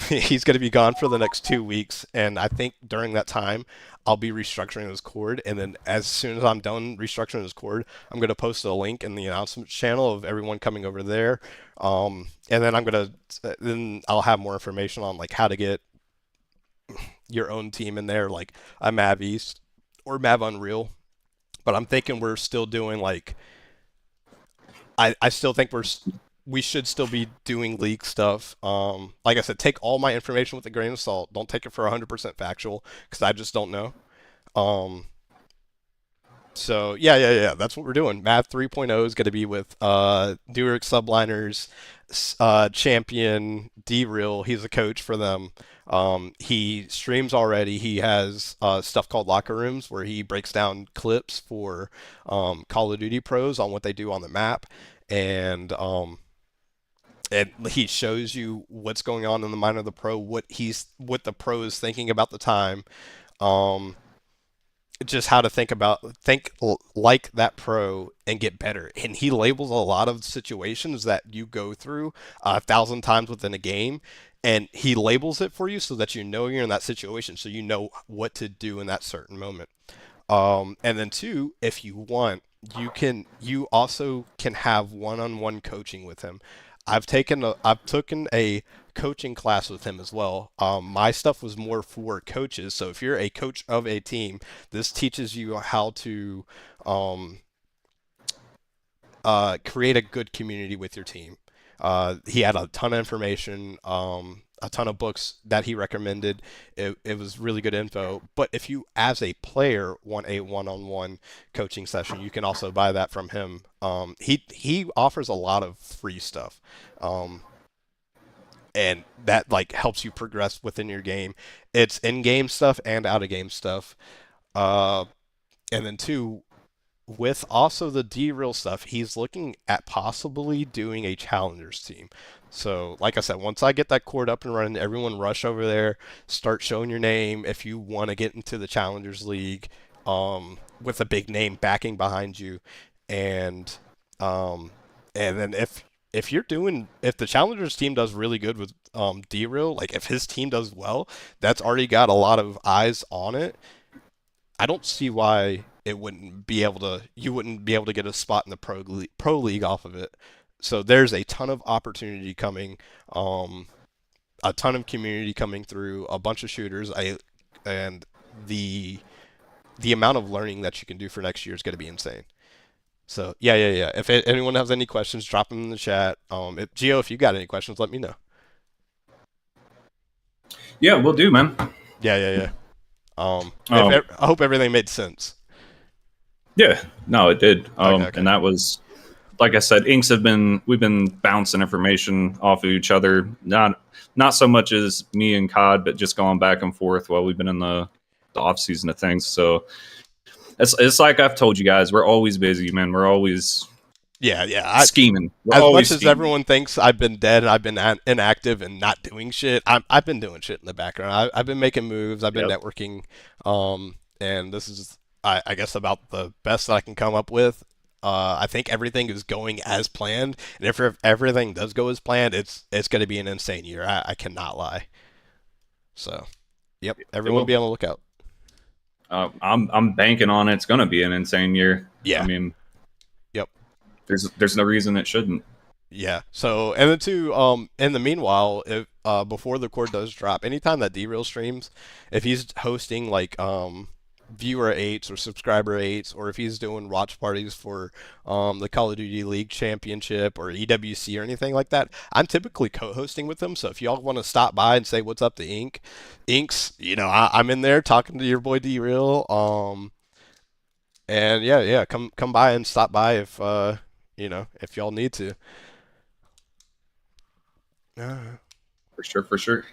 he's going to be gone for the next 2 weeks, and I think during that time I'll be restructuring his cord. And then as soon as I'm done restructuring his cord, I'm going to post a link in the announcements channel of everyone coming over there. And then then I'll have more information on like how to get your own team in there, like a Mav East or Mav Unreal. But I'm thinking we're still doing like I still think we should still be doing league stuff. Like I said, take all my information with a grain of salt. Don't take it for 100% factual because I just don't know. Um, so yeah. That's what we're doing. Math 3.0 is going to be with New York Subliners champion D-Real. He's a coach for them. He streams already. He has stuff called locker rooms where he breaks down clips for Call of Duty pros on what they do on the map, and he shows you what's going on in the mind of the pro, what the pro is thinking about the time, um, just how to like that pro and get better. And he labels a lot of situations that you go through 1,000 times within a game, and he labels it for you so that you know you're in that situation, so you know what to do in that certain moment. And then two, if you want. you also can have one-on-one coaching with him. I've taken a coaching class with him as well. My stuff was more for coaches. So if you're a coach of a team, this teaches you how to um, create a good community with your team. He had a ton of information, a ton of books that he recommended. It was really good info. But if you, as a player, want a one-on-one coaching session, you can also buy that from him. He offers a lot of free stuff, and that like helps you progress within your game. It's in-game stuff and out-of-game stuff. Uh, and then two, with also the D-Real stuff, he's looking at possibly doing a challengers team. So, like I said, once I get that court up and running, everyone rush over there, start showing your name if you want to get into the challengers league, with a big name backing behind you, and um, and then if the challengers team does really good with D-Real, like if his team does well, that's already got a lot of eyes on it. I don't see why you wouldn't be able to get a spot in the pro league off of it. So there's a ton of opportunity coming, um, a ton of community coming through, a bunch of shooters. And the the amount of learning that you can do for next year is going to be insane. So yeah. If anyone has any questions, drop them in the chat. Gio, if you got any questions, let me know. Yeah, we'll do, man. Yeah. Um, I hope everything made sense. yeah, no, it did. Okay. And that was, like I said, we've been bouncing information off of each other. Not so much as me and Cod, but just going back and forth while we've been in the off season of things. So it's like I've told you guys, we're always busy, man. We're always Yeah. scheming. We're As always much as scheming. everyone thinks I've been dead and I've been inactive and not doing shit, I've been doing shit in the background. I've been making moves. I've been Yep. networking. And this is, I guess, about the best that I can come up with. I think everything is going as planned, and if everything does go as planned, it's going to be an insane year. I cannot lie. So, yep, It everyone will. be on the lookout. I'm banking on it's going to be an insane year. I Yeah, mean, yep. there's no reason it shouldn't. Yeah. So, and then too, in the meanwhile, if before the cord does drop, anytime that D-Real streams, if he's hosting like viewer eights or subscriber eights, or if he's doing watch parties for the Call of Duty League Championship or EWC or anything like that, I'm typically co-hosting with them. So if y'all want to stop by and say what's up to Inks, I'm in there talking to your boy D-Real. And yeah, come by and stop by if if y'all need to. Uh, For sure.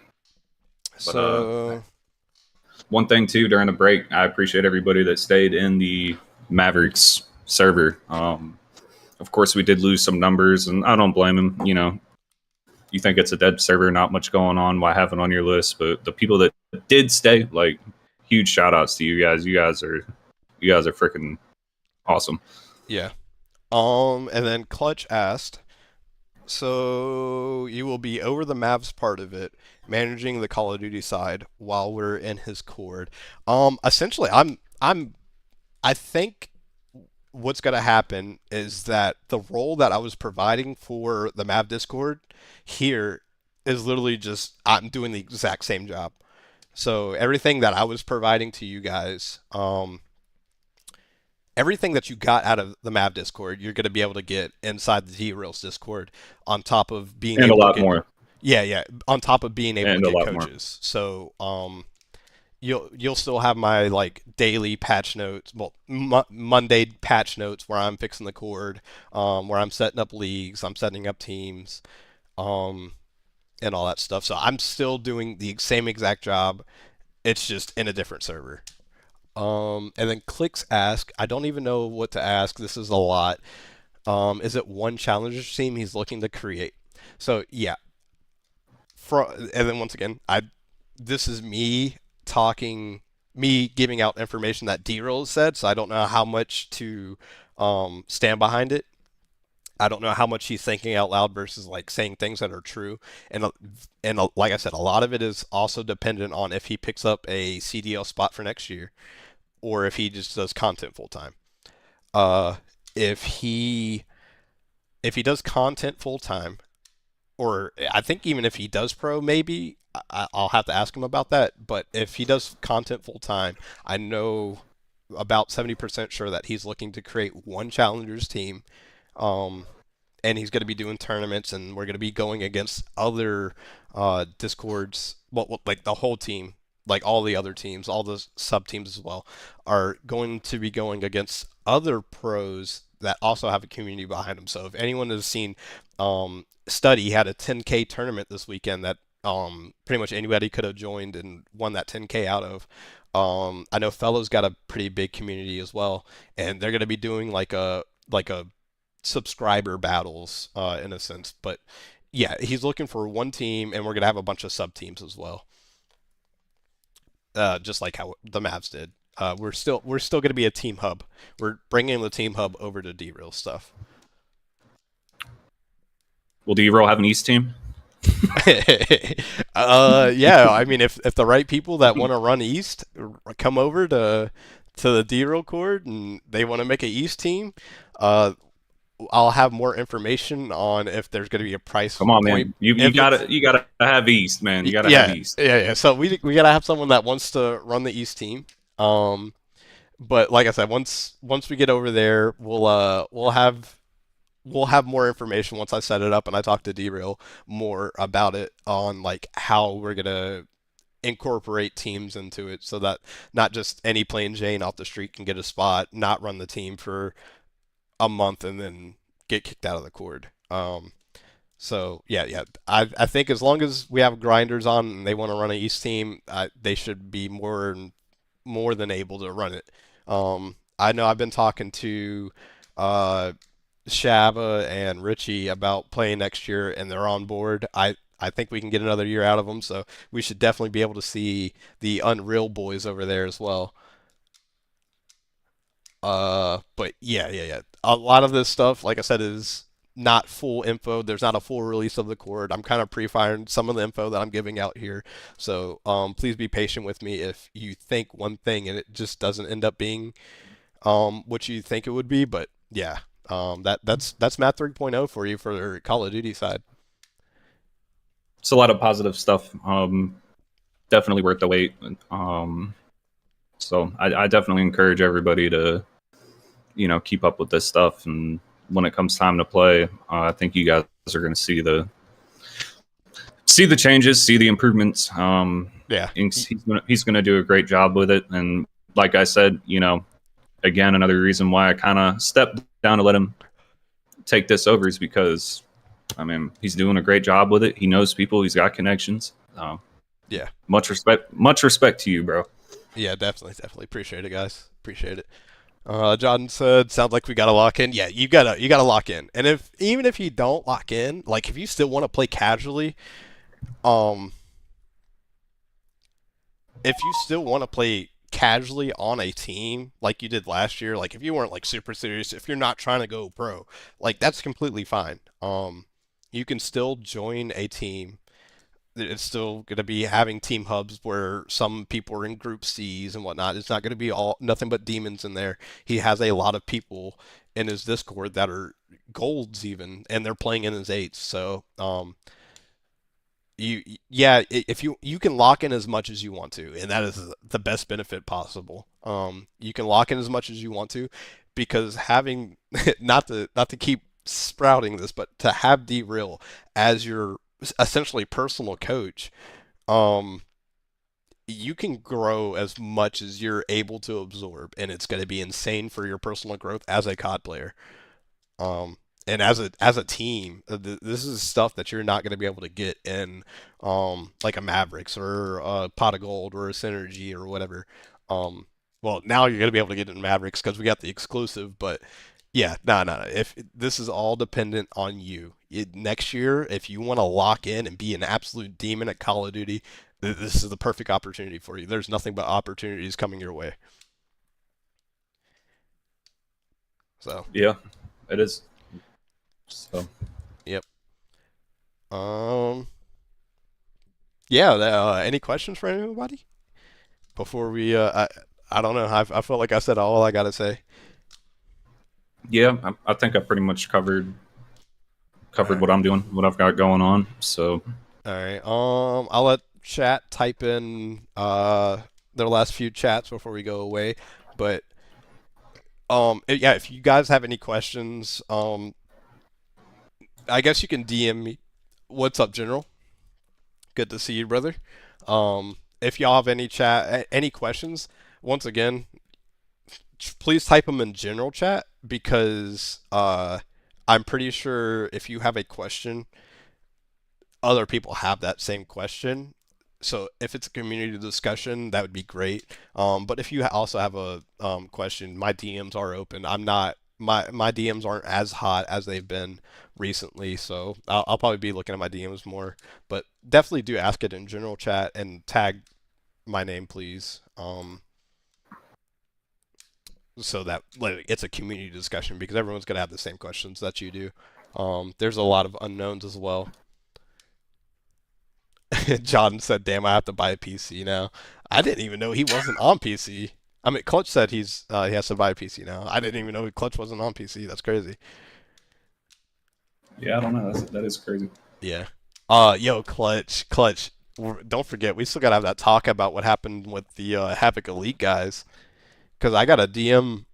But So one thing too during the break, I appreciate everybody that stayed in the Mavericks server. Of course, we did lose some numbers, and I don't blame them. You think it's a dead server, not much going on. Why have it on your list? But the people that did stay, like, huge shout outs to you guys. You guys are freaking awesome. yeah. And then Clutch asked, so you will be over the Mavs part of it, managing the Call of Duty side while we're in his cord. Essentially, I think what's gonna happen is that the role that I was providing for the Mav Discord here is literally just I'm doing the exact same job. So everything that I was providing to you guys, everything that you got out of the Mav Discord, you're going to be able to get inside the T-Rails Discord on top of being And a able to lot get, more. yeah, on top of being able to And a get lot more. coaches. So, you'll still have my like daily patch notes, well, Monday patch notes where I'm fixing the cord, where I'm setting up leagues, I'm setting up teams, um, and all that stuff. So I'm still doing the same exact job. It's just in a different server. And then Clicks ask, I don't even know what to ask. This is a lot. Is it one challenger team he's looking to create? So yeah, and then once again, this is me talking, me giving out information that D-Roll said. So I don't know how much to stand behind it. I don't know how much he's thinking out loud versus like saying things that are true. And like I said, a lot of it is also dependent on if he picks up a CDL spot for next year or if he just does content full time. Uh, if he does content full time, or I think even if he does pro, maybe I'll have to ask him about that. But if he does content full time, I know about 70% sure that he's looking to create one challengers team. Um, and he's going to be doing tournaments, and we're going to be going against other discords. Well, like the whole team, like all the other teams, all the sub teams as well, are going to be going against other pros that also have a community behind them. So if anyone has seen Study had a 10K tournament this weekend that pretty much anybody could have joined and won that 10K out of. I know Fellows got a pretty big community as well, and they're going to be doing like a subscriber battles in a sense. But yeah, he's looking for one team, and we're gonna have a bunch of sub teams as well, just like how the Mavs did. We're still gonna be a team hub. We're bringing the team hub over to D-Real stuff. Will D-Roll have an East team? Yeah, I mean, if the right people that want to run East come over to the D-Real Cord and they want to make an East team, uh, I'll have more information on if there's going to be a price Come on, point. man. You If it's gotta have East, man. You gotta have yeah, East. yeah. So we gotta have someone that wants to run the East team. Um, but like I said, once we get over there, we'll have more information once I set it up and I talk to D-Real more about it on like how we're gonna incorporate teams into it so that not just any plain Jane off the street can get a spot, not run the team for a month and then get kicked out of the cord. So yeah, yeah. I think as long as we have grinders on and they want to run an East team, they should be more than able to run it. I know I've been talking to uh, Shaba and Richie about playing next year, and they're on board. I think we can get another year out of them, so we should definitely be able to see the Unreal boys over there as well. But yeah, yeah, yeah. A lot of this stuff, like I said, is not full info. There's not a full release of the cord. I'm kind of pre-firing some of the info that I'm giving out here. So, please be patient with me if you think one thing and it just doesn't end up being what you think it would be. But yeah, that's Math 3.0 for you for Call of Duty side. It's a lot of positive stuff. Definitely worth the wait. So I definitely encourage everybody to, keep up with this stuff. And when it comes time to play, I think you guys are going to see the changes, see the improvements. Yeah. He's gonna do a great job with it. And like I said, again, another reason why I kind of stepped down to let him take this over is because, I mean, he's doing a great job with it. He knows people. He's got connections. Yeah. Much respect to you, bro. Yeah, definitely appreciate it, guys. Appreciate it. John said, "Sounds like we gotta lock in." Yeah, you gotta lock in. And even if you don't lock in, like if you still want to play casually, um, if you still want to play casually on a team like you did last year, like if you weren't like super serious, if you're not trying to go pro, like that's completely fine. You can still join a team. It's still going to be having team hubs where some people are in group C's and whatnot. It's not going to be all nothing but demons in there. He has a lot of people in his Discord that are golds even, and they're playing in his eights. So yeah, if you can lock in as much as you want to, and that is the best benefit possible. You can lock in as much as you want to, because having not to keep sprouting this, but to have D-Real as your essentially personal coach, um, you can grow as much as you're able to absorb, and it's going to be insane for your personal growth as a COD player. Um, and as a team, this is stuff that you're not going to be able to get in like a Mavericks or a Pot of Gold or a Synergy or whatever. Um, well, now you're going to be able to get it in Mavericks because we got the exclusive, but yeah, no. If this is all dependent on you, next year, if you want to lock in and be an absolute demon at Call of Duty, this is the perfect opportunity for you. There's nothing but opportunities coming your way. So, Yeah, it is. So yep. Um, yeah. Any questions for anybody before we? I don't know. I felt like I said all I gotta say. Yeah, I think I pretty much All covered right. what I'm doing, what I've got going on. So All right. I'll let chat type in their last few chats before we go away. But yeah, if you guys have any questions, I guess you can DM me. What's up, General? Good to see you, brother. If y'all have any any questions, once again, please type them in general chat because I'm pretty sure if you have a question, other people have that same question. So if it's a community discussion, that would be great. But if you also have a question, my DMs are open. I'm not my DMs aren't as hot as they've been recently, so I'll probably be looking at my DMs more. But definitely do ask it in general chat and tag my name, please. So that like, it's a community discussion because everyone's gonna have the same questions that you do. There's a lot of unknowns as well. John said, "Damn, I have to buy a PC now." I didn't even know he wasn't on PC. I mean, Clutch said he has to buy a PC now. I didn't even know Clutch wasn't on PC. That's crazy. yeah, I don't know. That is crazy. Yeah. Yo, Clutch. Don't forget, we still gotta have that talk about what happened with the Havoc Elite guys. Because I got a DM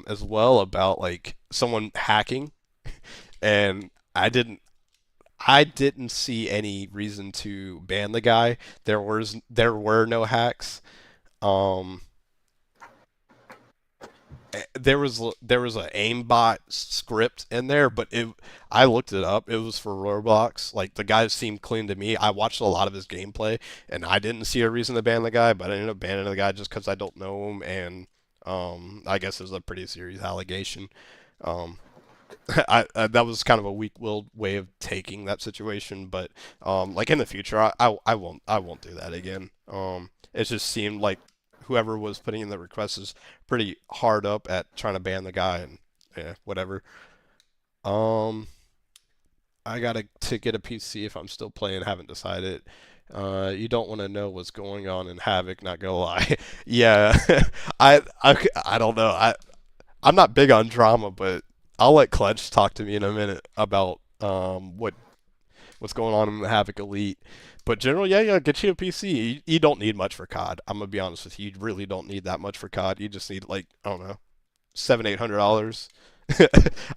as well about like someone hacking, and I didn't see any reason to ban the guy. There were no hacks. Um, there was a aimbot script in there, but I looked it up. It was for Roblox. Like the guy seemed clean to me. I watched a lot of his gameplay, and I didn't see a reason to ban the guy, but I ended up banning the guy just because I don't know him, and I guess it was a pretty serious allegation. Um, that was kind of a weak-willed way of taking that situation, but like in the future, I won't do that again. It just seemed like whoever was putting in the request is pretty hard up at trying to ban the guy, and yeah, whatever. Um, I gotta to get a PC if I'm still playing, haven't decided. You don't want to know what's going on in Havoc, not gonna lie. Yeah, I don't know. I'm not big on drama, but I'll let Clutch talk to me in a minute about what's going on in the Havoc Elite. But general, yeah, get you a PC. You don't need much for COD. I'm gonna be honest with you. You really don't need that much for COD. You just need like I don't know, $700-800.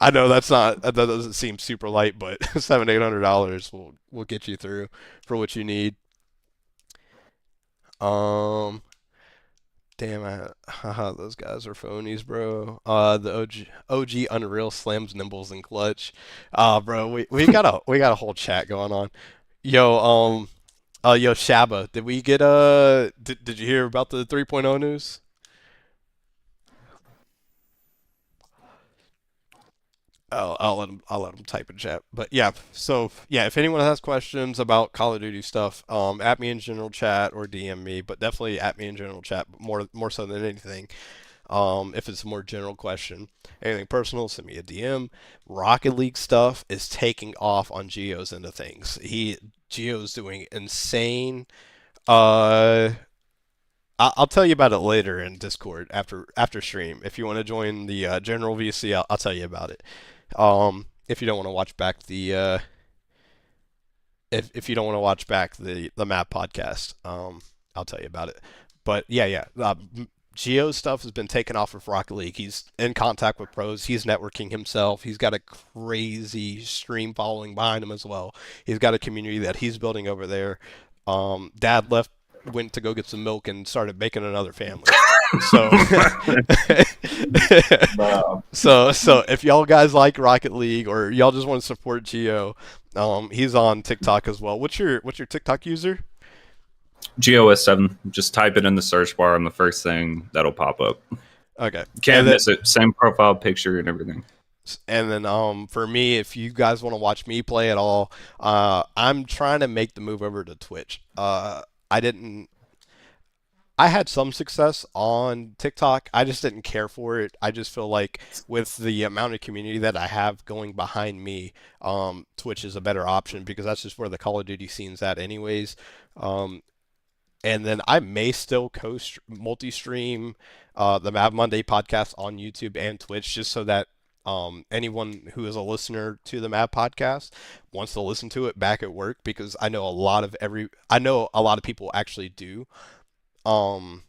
I know that doesn't seem super light, but $700-800 will get you through for what you need. Um, Damn, haha, those guys are phonies, bro. The OG Unreal slams Nimbles and Clutch. Bro, we got a whole chat going on. Yo, yo, Shaba, did we get did you hear about the 3.0 news? Oh, I'll let him type in chat. But yeah, so yeah, if anyone has questions about Call of Duty stuff, at me in general chat or DM me, but definitely at me in general chat, more so than anything. If it's a more general question, anything personal, send me a DM. Rocket League stuff is taking off on Geo's end of things. Geo's doing insane. Uh, I'll tell you about it later in Discord after stream. If you want to join the general VC, I'll tell you about it. If you don't want to watch back the if you don't want to watch back the map podcast, I'll tell you about it. But yeah. Geo's stuff has been taken off of Rocket League. He's in contact with pros. He's networking himself. He's got a crazy stream following behind him as well. He's got a community that he's building over there. Dad went to go get some milk and started making another family. So, Wow. so if y'all guys like Rocket League or y'all just want to support Geo, he's on TikTok as well. What's your TikTok user? GOS7. Just type it in the search bar, and the first thing that'll pop up. Okay, Can't miss it. Same profile picture and everything. and then for me, if you guys want to watch me play at all, I'm trying to make the move over to Twitch. I didn't I had some success on TikTok. I just didn't care for it. I just feel like with the amount of community that I have going behind me, Twitch is a better option because that's just where the Call of Duty scene's at, anyways. Um, and then I may still multi-stream the Mad Monday podcast on YouTube and Twitch just so that anyone who is a listener to the Mad podcast wants to listen to it back at work, because I know I know a lot of people actually do. Um,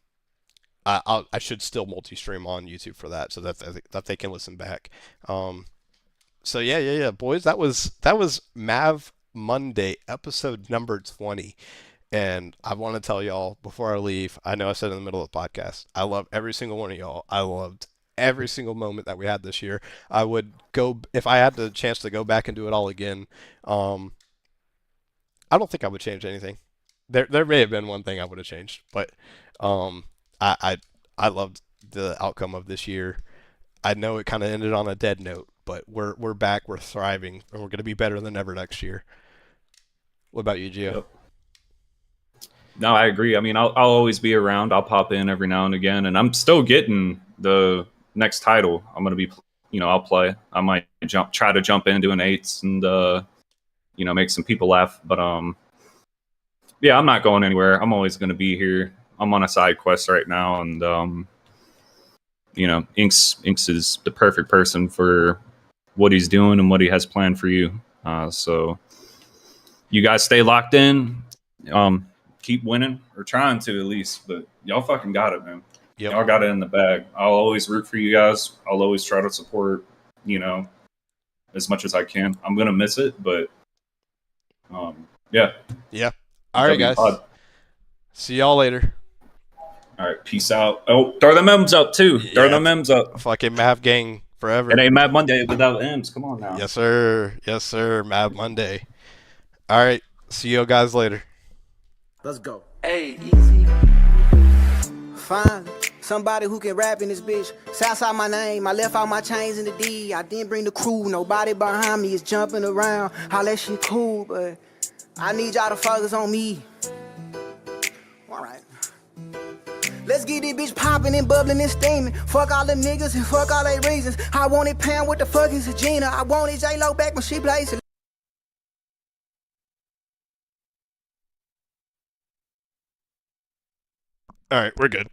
I should still multi-stream on YouTube for that, so that they can listen back. Um, so yeah, boys, that was Mav Monday, episode number 20. And I want to tell y'all before I leave, I know I said in the middle of the podcast, I love every single one of y'all. I loved every single moment that we had this year. I would go, if I had the chance to go back and do it all again. Um, I don't think I would change anything. There may have been one thing I would have changed, but um, I, I I loved the outcome of this year. I know it kind of ended on a dead note, but we're back, we're thriving, and we're going to be better than ever next year. What about you, Gio? Yep. No, I agree. I mean, I'll always be around. I'll pop in every now and again, and I'm still getting the next title. I'm gonna be, I'll play. I might try to jump in doing eights and make some people laugh. But yeah, I'm not going anywhere. I'm always gonna be here. I'm on a side quest right now, and Inks is the perfect person for what he's doing and what he has planned for you. So you guys stay locked in. Keep winning, or trying to at least, but y'all fucking got it, man. Yep. Y'all got it in the bag. I'll always root for you guys. I'll always try to support, as much as I can. I'm gonna miss it, but yeah. Yeah. All right, guys. Pod. See y'all later. All right, peace out. Oh, throw the memes up too. Throw the memes up. Fucking Mav gang forever. It ain't Mad Monday without M's. Come on now. Yes, sir. Yes, sir. Mad Monday. All right. See you guys later. Let's go. Hey, easy. Finally, somebody who can rap in this bitch. Southside my name, I left all my chains in the D. I didn't bring the crew, nobody behind me is jumping around. How that shit cool, but I need y'all to focus on me. Alright. Let's get this bitch popping and bubbling and steaming. Fuck all the niggas and fuck all they reasons. I wanted Pam, what the fuck is a Gina? I wanted J-Lo back when she plays. All right, we're good.